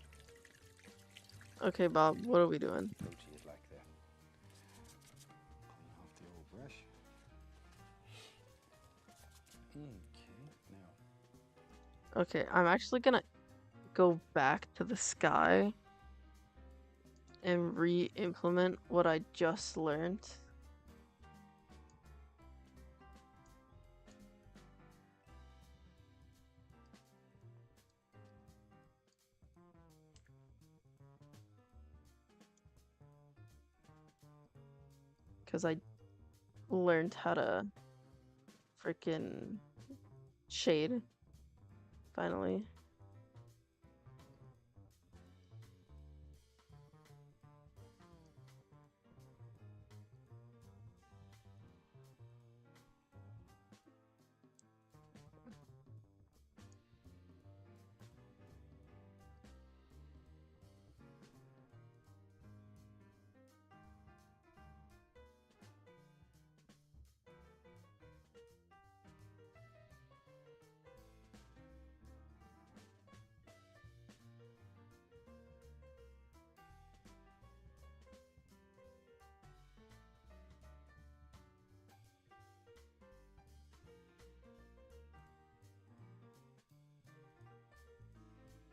Okay, Bob, what are we doing? Approach it like that. Clean off the old brush. Okay, now Okay, I'm actually gonna go back to the sky and re-implement what I just learned. Because I learned how to freaking shade, finally.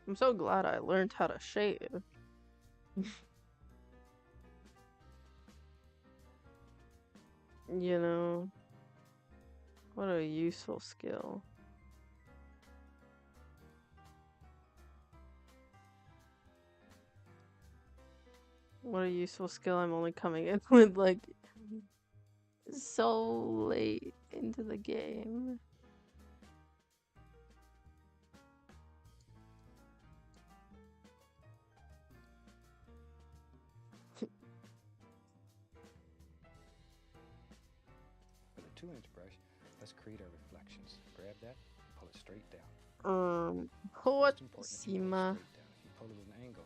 I'm so glad I learned how to shade. You know, what a useful skill. What a useful skill I'm only coming in with, like, so late into the game. with a 2-inch brush, let's create our reflections. Grab that, pull it straight down. What, Most important, if you pull it Sima? straight down. If you pull it at an angle,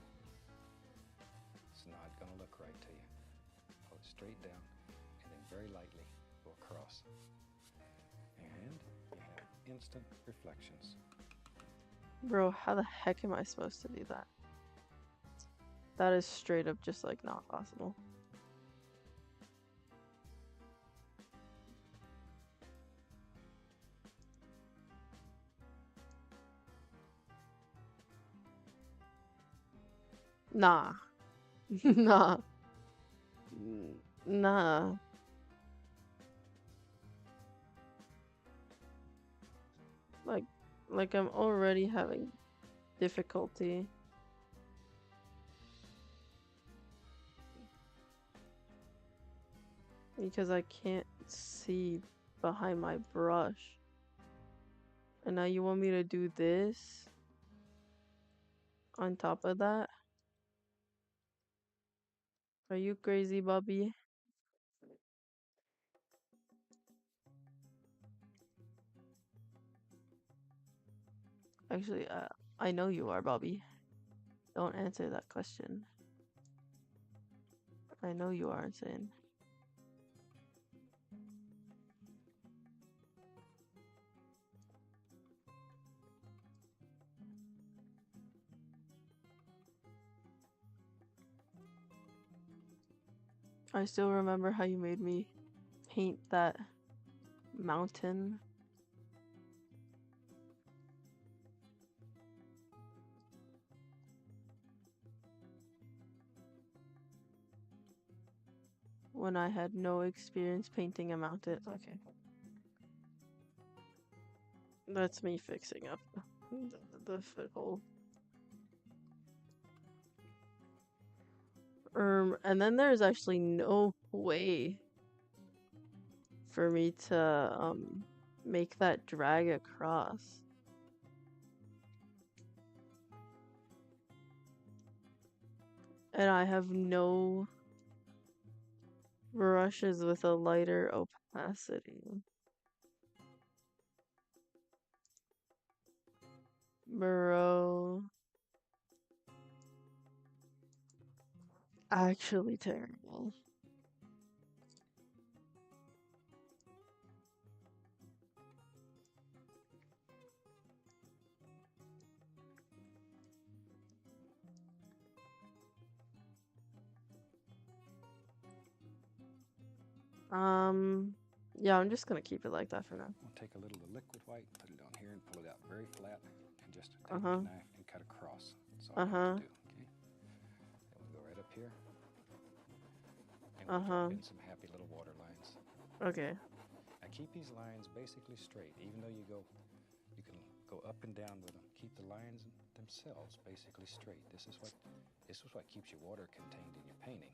it's not gonna look right to you. Pull it straight down, and then very lightly go across. And you have instant reflections. Bro, how the heck am I supposed to do that? That is straight up just, like, not possible. Nah. Nah. Nah. Like I'm already having difficulty. Because I can't see behind my brush. And now you want me to do this on top of that? Are you crazy, Bobby? Actually, I know you are, Bobby. Don't answer that question. I know you are insane. I still remember how you made me paint that mountain. When I had no experience painting a mountain. Okay. That's me fixing up the foothold. And then there's actually no way for me to make that drag across. And I have no brushes with a lighter opacity. Bro. Actually terrible. Yeah, I'm just gonna keep it like that for now. We'll take a little of the liquid white, put it on here, and pull it out very flat, and just take Uh-huh. a knife and cut across. That's all you have to do. Okay. Then we'll go right up here, and we'll drop in some happy little water lines. Okay. Now keep these lines basically straight, even though you can go up and down with them. Keep the lines themselves basically straight. This is what keeps your water contained in your painting.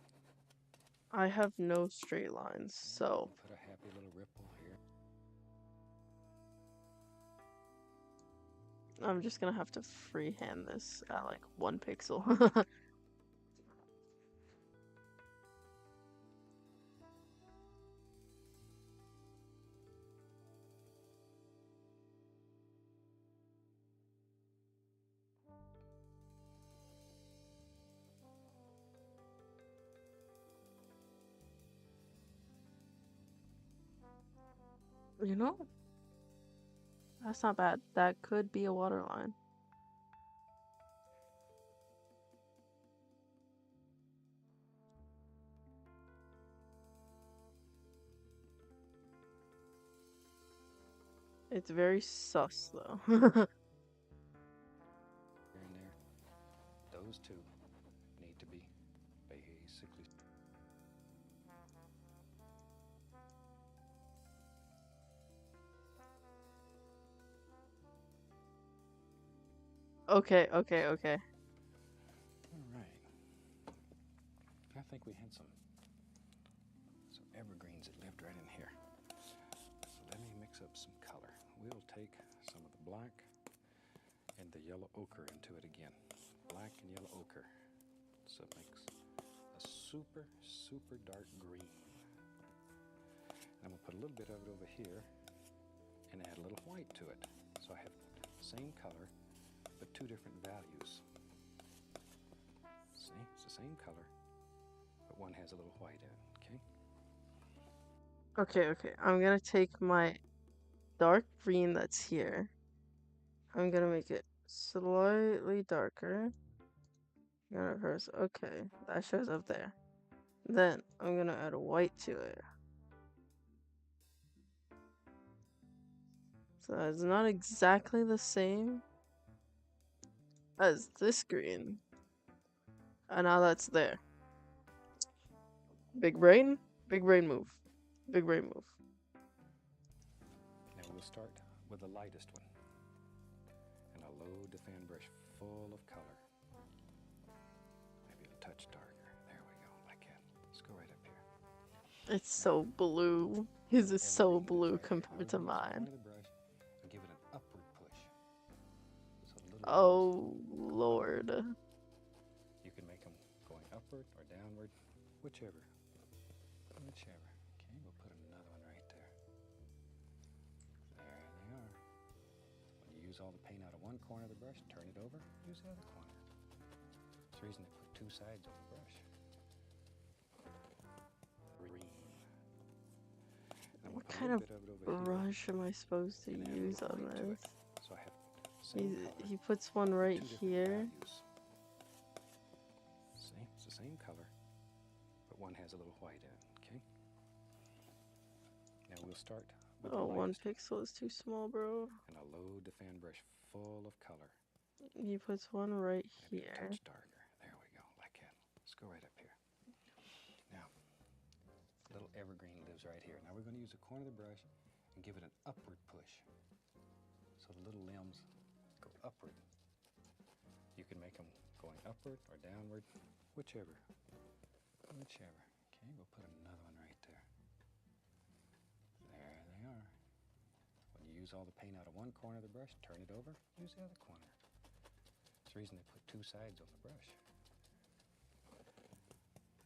I have no straight lines, so Put a happy little ripple here. I'm just gonna have to freehand this at like 1 pixel. You know, that's not bad. That could be a water line. It's very sus though. Here and there. Those two need to be basically. Okay. All right. I think we had some evergreens that lived right in here. So let me mix up some color. We'll take some of the black and the yellow ochre into it again. Black and yellow ochre. So it makes a super, super dark green. And I'm going to put a little bit of it over here and add a little white to it. So I have the same color, but 2 different values. See, it's the same color, but one has a little white in it, okay? Okay. I'm gonna take my dark green that's here. I'm gonna make it slightly darker. Okay, that shows up there. Then I'm gonna add a white to it. So it's not exactly the same as this green. And now that's there. Big brain move. Big brain move. Now we'll start with the lightest one. And I'll load the fan brush full of color. Maybe a touch darker. There we go, like that. Let's go right up here. It's so blue. His is so Evergreen blue right here. compared to Now, mine. the brush and give it an upward push. So the little Oh, Lord. you can make them going upward or downward, whichever. Okay, we'll put another one right there. There they are. When you use all the paint out of one corner of the brush, turn it over, use the other corner. That's the reason they put 2 sides on the brush. a kind little of bit of it over here. brush am I supposed to And add a use little on white to this? it. So I have same color. He puts one right Two different here. values. See, it's the same color, but one has a little white in it. Okay. Now we'll start with the Oh, one lightest pixel is too small, bro. and I'll load the fan brush full of color. He puts one right Maybe a here. touch darker. There we go, like that. Let's go right up here. Now, little evergreen lives right here. Now we're going to use the corner of the brush and give it an upward push. So the little limbs go upward. You can make them going upward or downward, whichever. Whichever. Okay, we'll put another one right there. There they are. When you use all the paint out of one corner of the brush, turn it over, use the other corner. That's the reason they put two sides on the brush.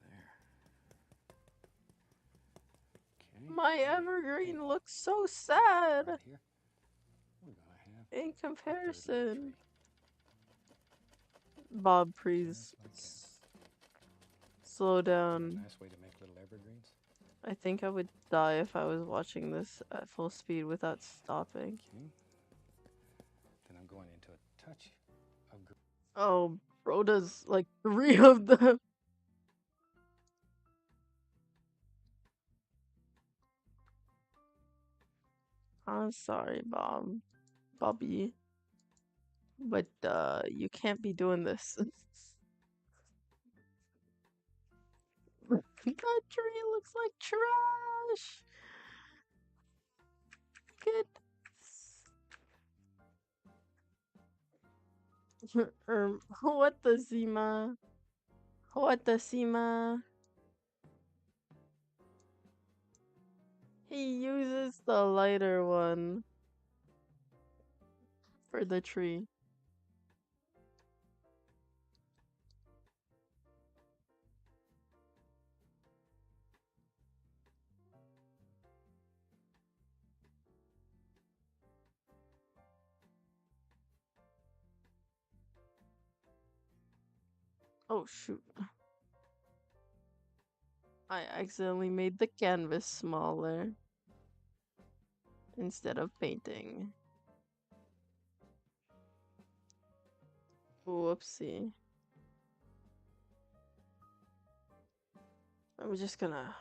There. Okay. My evergreen looks so sad Right here, we're gonna have in a third little comparison. tree. Bob, please Just like that. slow Isn't that a down. nice way to make little evergreens? I think I would die if I was watching this at full speed without stopping. Okay. Then I'm going into a touch of green. Oh, bro does like 3 of them. I'm sorry, Bobby. But you can't be doing this. That tree looks like trash. Goodness. What the Zima? What the Zima? He uses the lighter one for the tree. Oh shoot. I accidentally made the canvas smaller instead of painting. Whoopsie. I'm just gonna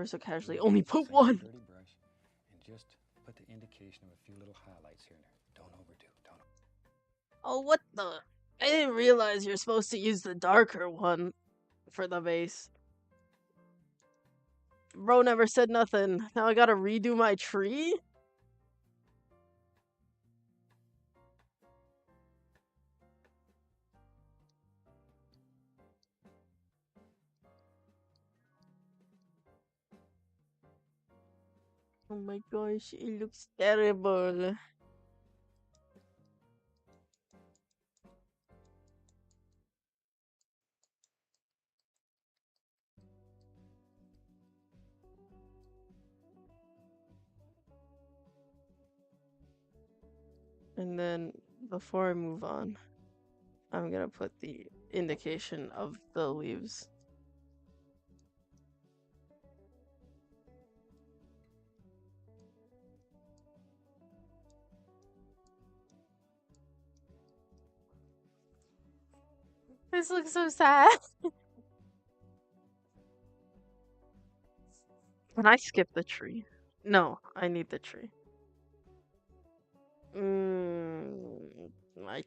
so casually only Use the put same one. dirty brush and just put the indication of a few little highlights here and there. Don't overdo. Don't. Oh, what the? I didn't realize you're supposed to use the darker one for the base. Bro never said nothing. Now I gotta redo my tree? Oh my gosh, it looks terrible. And then, before I move on, I'm gonna put the indication of the leaves. This looks so sad. Can I skip the tree? No, I need the tree. I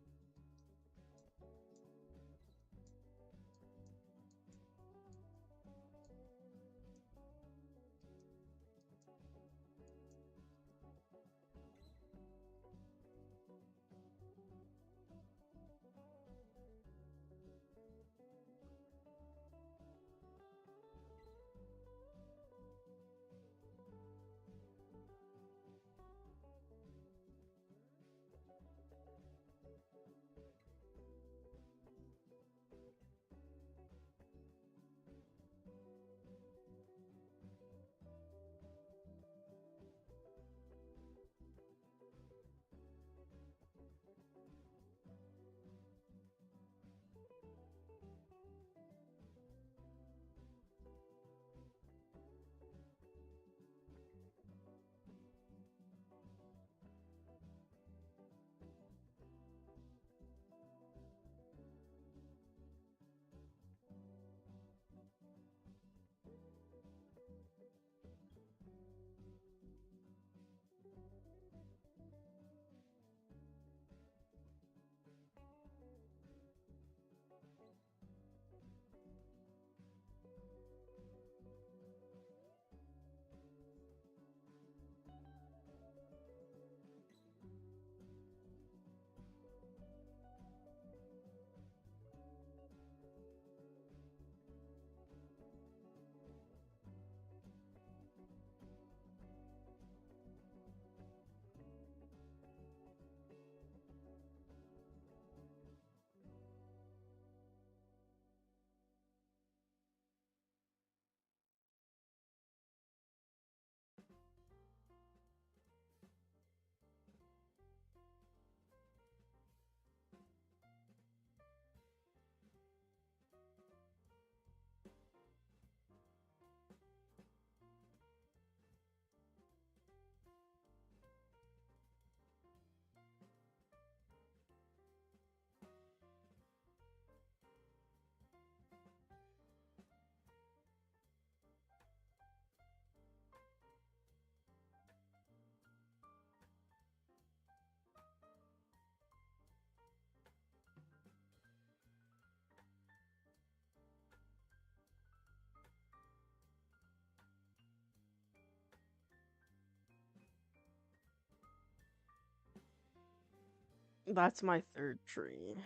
That's my third tree.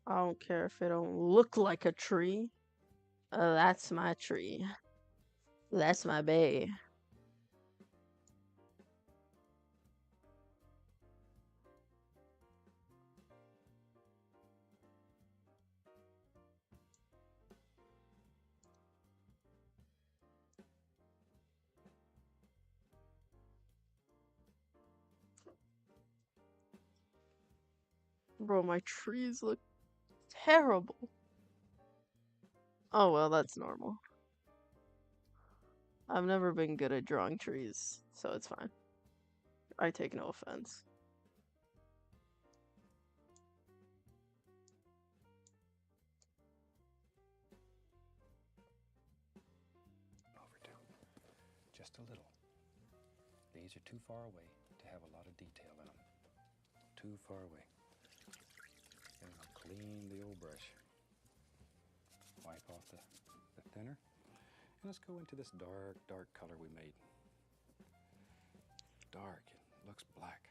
I don't care if it don't look like a tree. That's my tree. That's my bay. Bro, my trees look terrible. Oh well, that's normal. I've never been good at drawing trees, so it's fine. I take no offense. Overdue. Just a little. These are too far away to have a lot of detail in them. Too far away. And I'll clean the old brush. Wipe off the thinner. And let's go into this dark color we made. Dark. It looks black.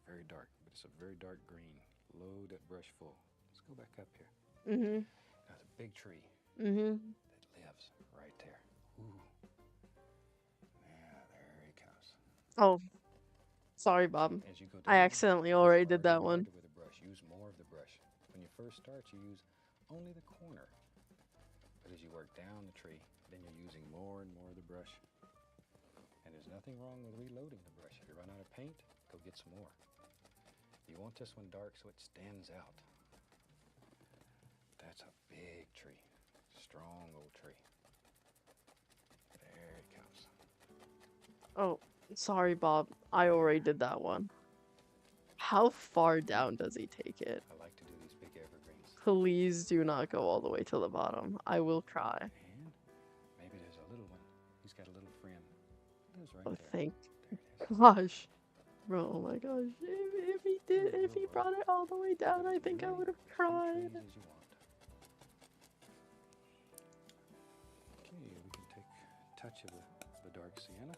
Very dark, but it's a very dark green. Load that brush full. Let's go back up here. Mm-hmm. Now the big tree Mm-hmm. that lives right there. Ooh. Yeah, there he comes. Oh, sorry, Bob. As you go I down, accidentally it's already did harder that and one. harder with a brush. Use more of the brush. When you first start, you use only the corner. But as you work down the tree, then you're using more and more of the brush. And there's nothing wrong with reloading the brush. If you run out of paint, go get some more. You want this one dark so it stands out. That's a big tree. Strong old tree. There he comes. Oh, sorry, Bob. I already did that one. How far down does he take it? I like to do these big evergreens. Please do not go all the way to the bottom. I will cry. And maybe there's a little one. He's got a little friend. Lives right Oh, there. thank There it is. gosh. Bro, oh my gosh. If he brought it all the way down, I think I would have Big cried. trees as you want. Okay, we can take a touch of the dark sienna. A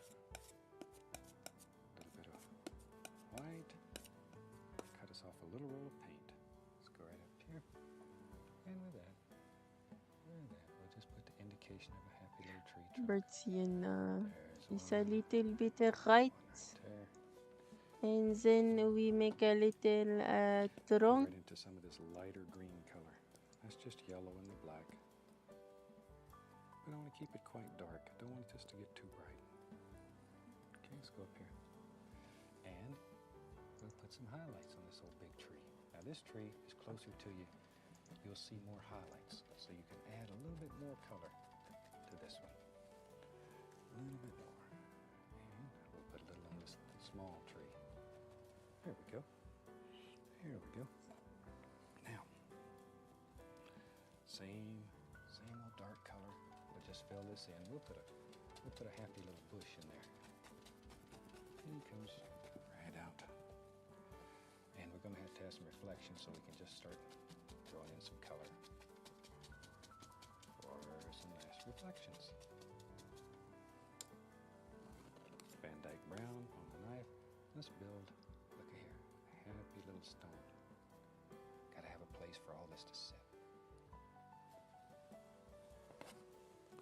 little bit of white. Cut us off a little roll of paint. Let's go right up here. And with that, we'll just put the indication of a happy little tree trunk. Bertina, There's it's a one, little bit right, one right there. and then we make a little trunk. Right into some of this lighter green color. That's just yellow and the black. But I want to keep it quite dark. I don't want this to get too bright. Okay, let's go up here. And we'll put some highlights on this old big tree. Now this tree is closer to you. You'll see more highlights. So you can add a little bit more color to this one. A little bit more. And we'll put a little on this small tree. There we go. There we go. Now, same old dark color. We'll just fill this in. We'll put a happy little bush in there. And he comes right out. And we're going to have some reflection so we can just start throwing in some color for some nice reflections. Van Dyke Brown on the knife. Let's build, look at here, a happy little stone. Gotta have a place for all this to sit.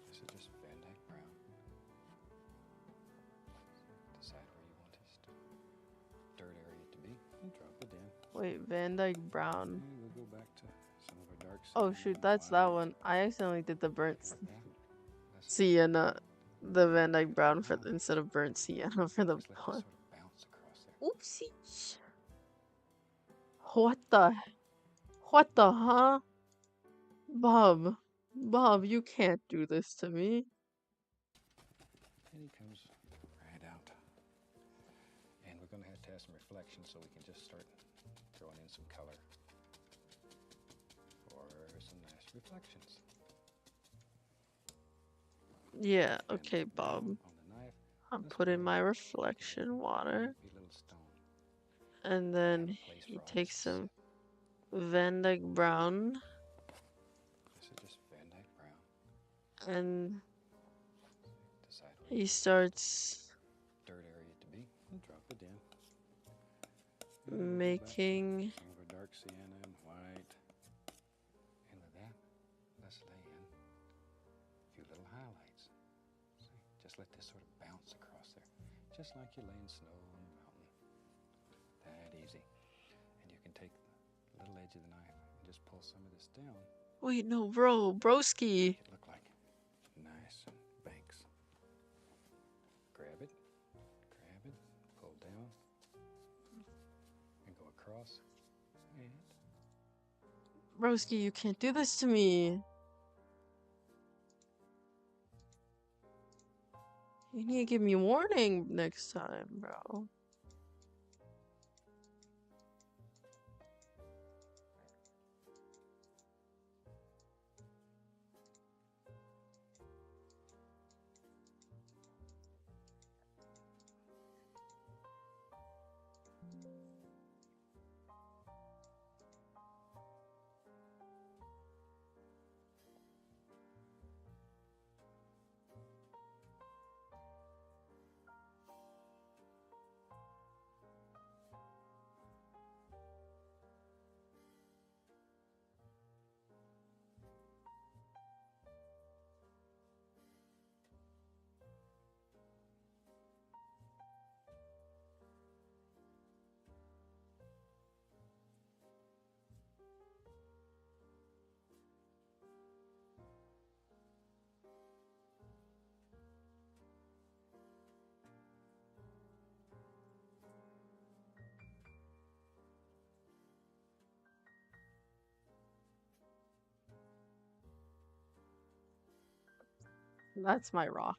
This is just Van Dyke Brown. Decide where you want this dirt area to be and drop it in. Wait, Van Dyke Brown. And we'll go back to some of our dark Oh sienna shoot, and that's that white. one. I accidentally did the burnt Like that. Let's- sienna, the Van Dyke Brown for instead of burnt sienna for the let's let this one. sort of bounce across there. Oopsie. What the huh? Bob, you can't do this to me. And he comes right out. And we're going to have some reflection so we can just start throwing in some color for some nice reflections. Yeah, Van okay, Dyke Brown Bob. on the knife. I'm Let's putting build my a reflection water, happy little stone. and Have then a place he for all takes this to some sit. Van Dyke Brown, This is just Van Dyke Brown. and Decide where he starts dirt area to be and drop it in. making. Some of our dark sienna and white. And with that, let's lay in a few little highlights. See, just let this sort of bounce across there, just like you're laying snow on the mountain. That easy. And you can take the little edge of the knife and just pull some of this down. Wait, no, bro, broski. Make it look like nice banks. Grab it, pull down, and go across. And Broski, you can't do this to me. You need to give me warning next time, bro. That's my rock.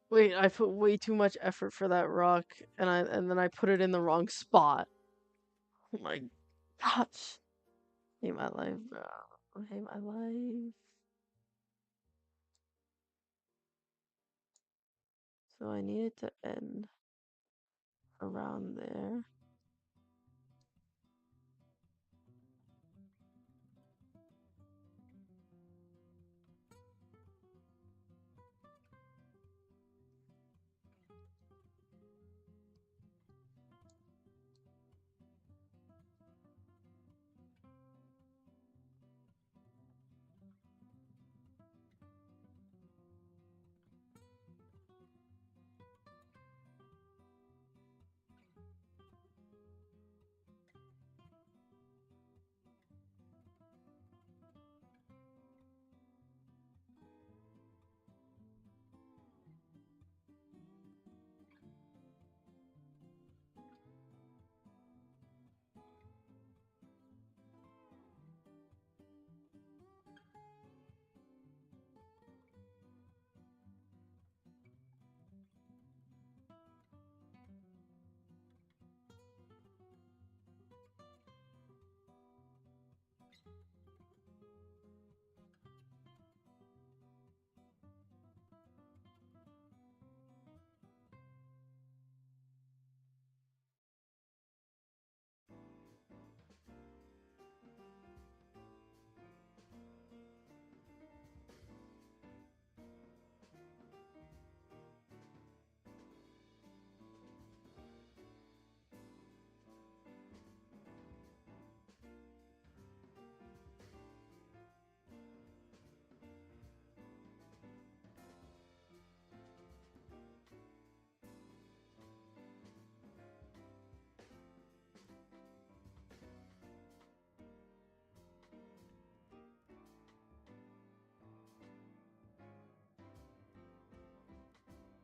Wait, I put way too much effort for that rock, and then I put it in the wrong spot. Oh my gosh. Hate my life, bro. I hate my life. So I need it to end around there.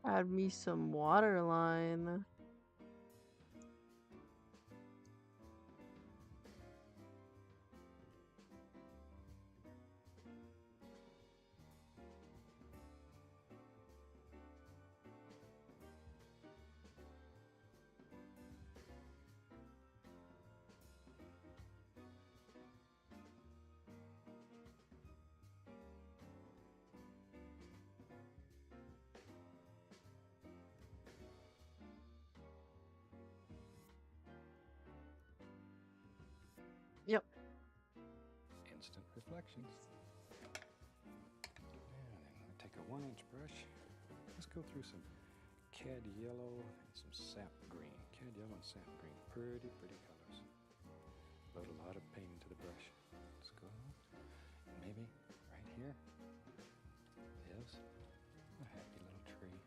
Add me some water line. Yep. instant reflections. And then we take a 1-inch brush. Let's go through some cad yellow and some sap green. Cad yellow and sap green. Pretty, pretty colors. Load a lot of paint into the brush. Let's go. And maybe right here lives a happy little tree.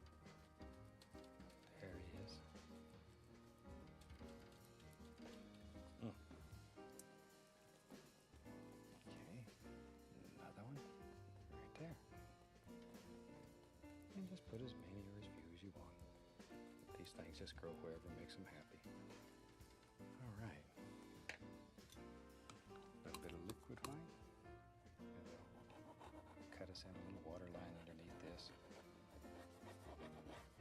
There he is. Okay, another one right there. And just put as many or as few as you want. These things just grow wherever makes them happy. All right. A little bit of liquid white. And we'll cut us in a little water line underneath this.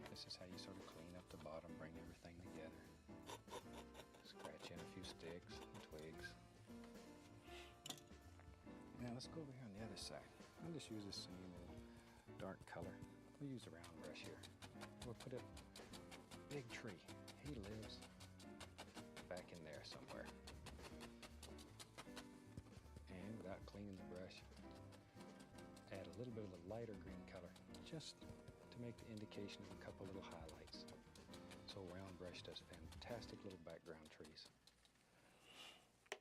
This is how you sort of clean up the bottom, bring everything together. Scratch in a few sticks and twigs. Now let's go over here on the other side. I'll just use the same old dark color. We'll use a round brush here. We'll put a big tree. He lives back in there somewhere. And without cleaning the brush, add a little bit of the lighter green color just to make the indication of a couple little highlights. So a round brush does fantastic little background trees.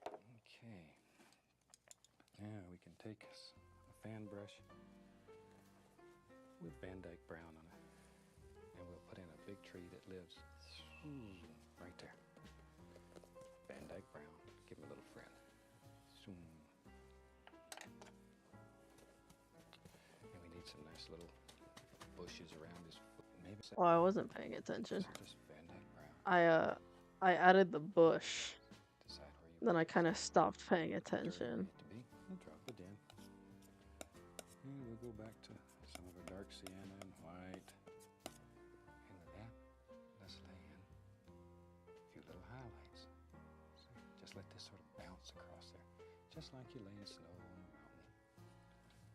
Okay. Now we can take a fan brush with Van Dyke Brown on it, and we'll put in a big tree that lives right there. Van Dyke Brown, give him a little friend. And we need some nice little bushes around his foot. Maybe Oh, I wasn't paying attention. just Van Dyke Brown. I added the bush. Decide where you Then I kind of stopped paying want it attention. to be. We'll drop it in. And we'll go back to some of our dark sienna and white. And with that, let's lay in a few little highlights. So just let this sort of bounce across there. Just like you lay in snow on a mountain.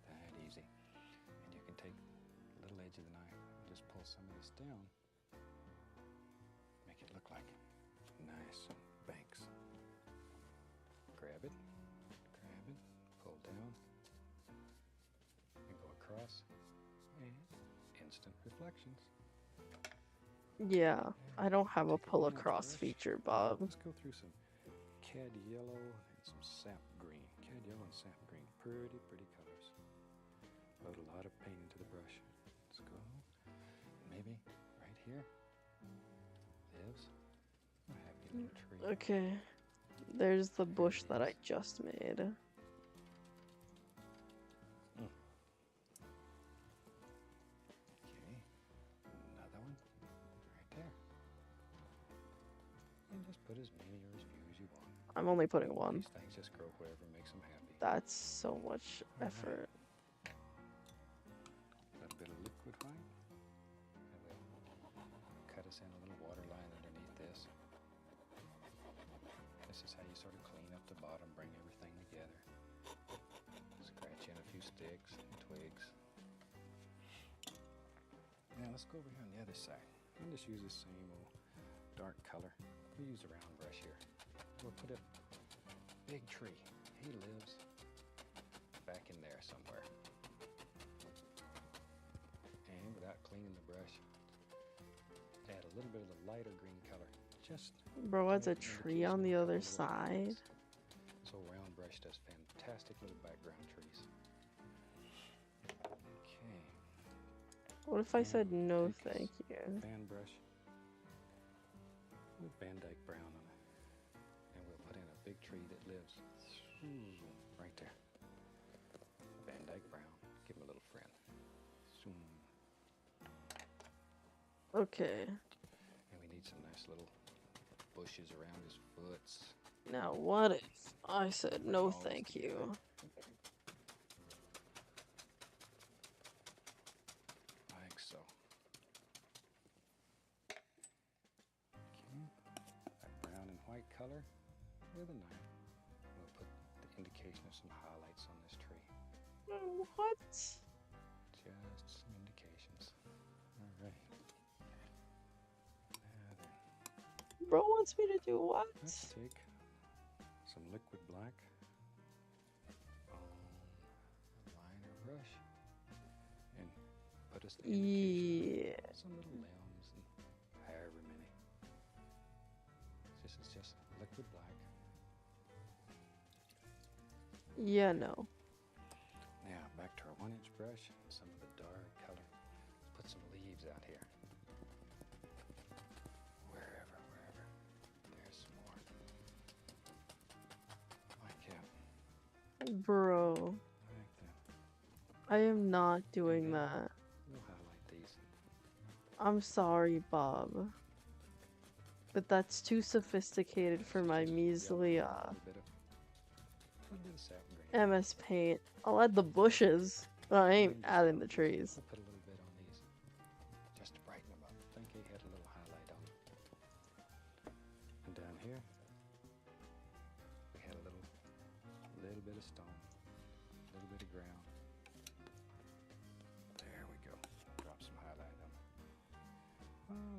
That easy. And you can take a little edge of the knife and just pull some of this down. Make it look like nice banks. Grab it, pull down, and go across, and instant reflections. Yeah, I don't have a Take pull 1-inch across brush. feature, Bob. Let's go through some cad yellow and some sap green. Cad yellow and sap green. Pretty, pretty colors. Load a lot of paint into the brush. Let's go. Maybe right here lives a happy little tree. Okay, there's the bush that I just made. Okay, another one right there. And just put as many or as few as you want. I'm only putting one. These things just grow wherever makes them happy. That's so much Alright. effort. A little bit of liquid white. And we'll cut us in a little water line underneath this. This is how you sort of clean up the bottom, bring everything together. Scratch in a few sticks and twigs. Now let's go over here on the other side. I'll just use the same old dark color. We'll use a round brush here. We'll put a big tree. He lives back in there somewhere. And without cleaning the brush, add a little bit of the lighter green color. Just Bro, that's a make the tree on the indication of a other couple little side. highlights. So a round brush does fantastic little background trees. Okay. What if I said no Take thank you? Fan brush with Van Dyke Brown on it. And we'll put in a big tree that lives right there. Van Dyke Brown, give him a little friend. Okay, And we need some nice little bushes around his foots. now what if I said no Falls thank together. you? Like so. Okay. That brown and white color with a knife. We'll put the indication of some highlights on this tree. What? Just some indications. All right. Now then, Bro wants me to do what? let's take some liquid black brush and put us the indication, Yeah. some little limbs and however many. This is just liquid black. Yeah, no. Now back to our 1-inch brush and some of the dark color. Let's put some leaves out here. Wherever. There's some more. Like Bro, that. I am not doing then that. We'll highlight these. I'm sorry, Bob. But that's too sophisticated for my Just measly, yellow, a little bit of satin green. MS Paint. I'll add the bushes, but I ain't adding the trees. I'll put a little bit on these just to brighten them up. I think he had a little highlight on them. And down here, we had a little bit of stone, a little bit of ground. There we go. Drop some highlight on them.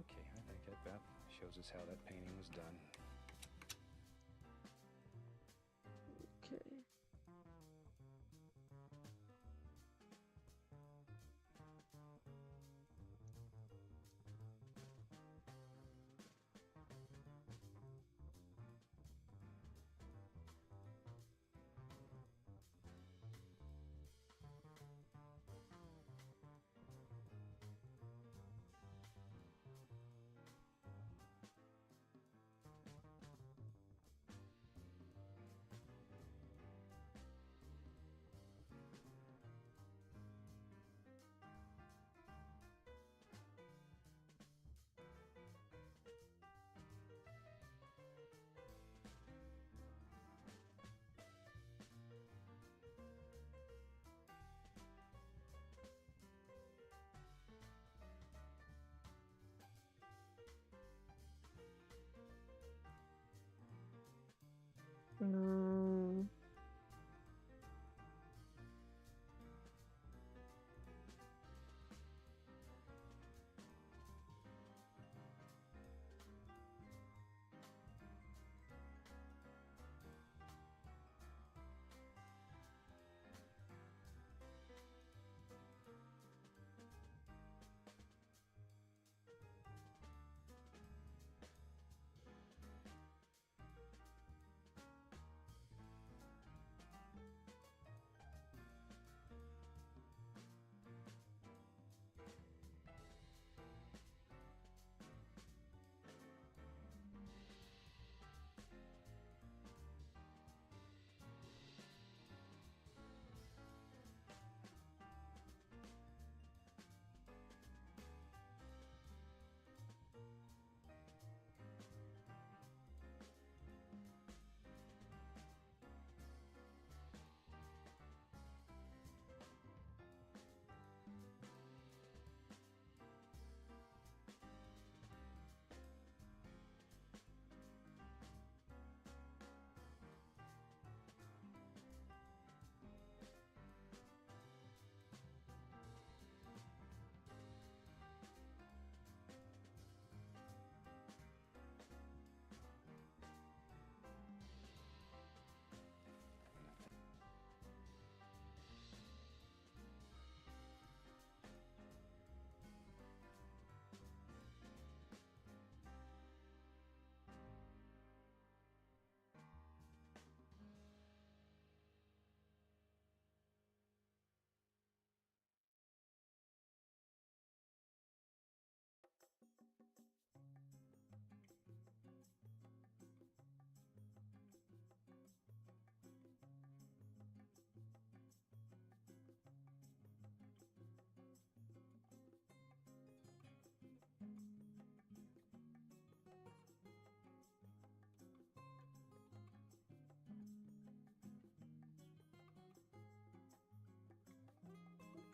Okay, I think that about shows us how that painting was done. Okay. Mm,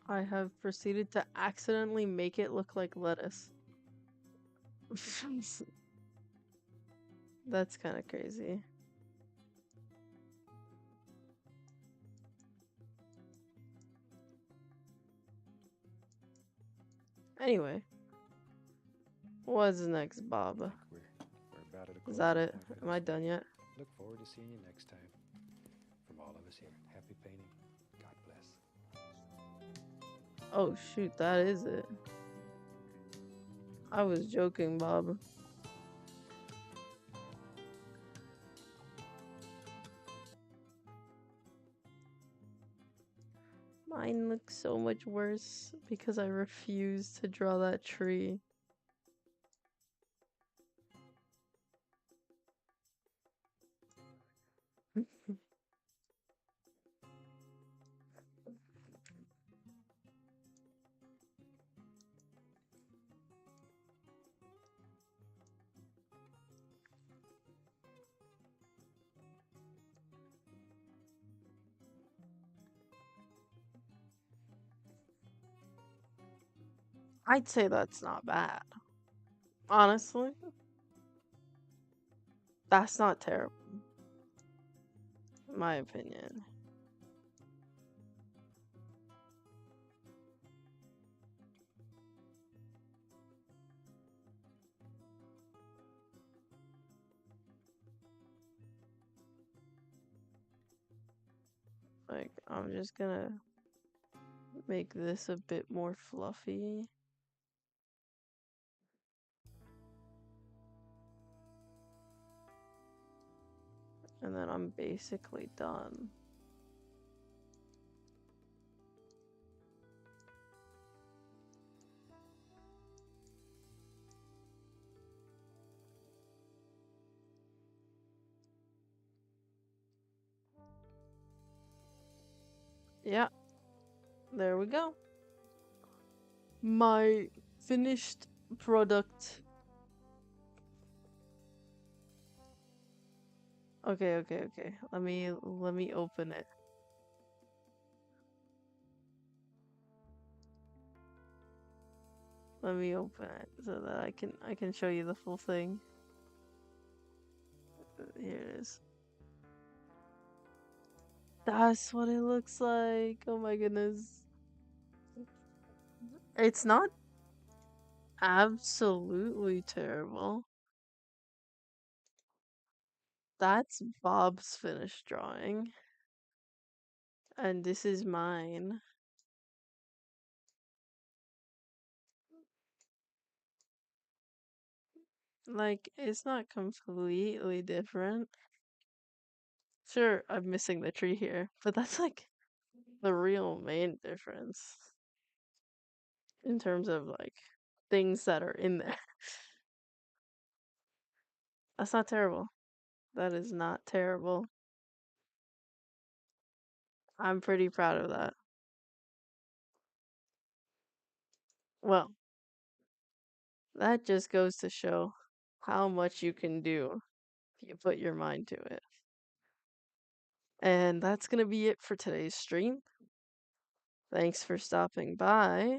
I have proceeded to accidentally make it look like lettuce. That's kind of crazy. Anyway, what's next, Bob? I think we're about at a Is that closing it? point for Am I this done yet? Look forward to seeing you next time. From all of us here, happy painting. God bless. Oh shoot, that is it. I was joking, Bob. Mine looks so much worse because I refused to draw that tree. I'd say that's not bad. Honestly, that's not terrible, in my opinion. Like, I'm just gonna make this a bit more fluffy. And then I'm basically done. Yeah, there we go. My finished product. Okay. Let me open it. Let me open it so that I can show you the full thing. Here it is. That's what it looks like. Oh my goodness. It's not absolutely terrible. That's Bob's finished drawing. And this is mine. Like, it's not completely different. Sure, I'm missing the tree here, but that's like the real main difference in terms of like things that are in there. That's not terrible. That is not terrible. I'm pretty proud of that. Well, that just goes to show how much you can do if you put your mind to it. And that's going to be it for today's stream. Thanks for stopping by.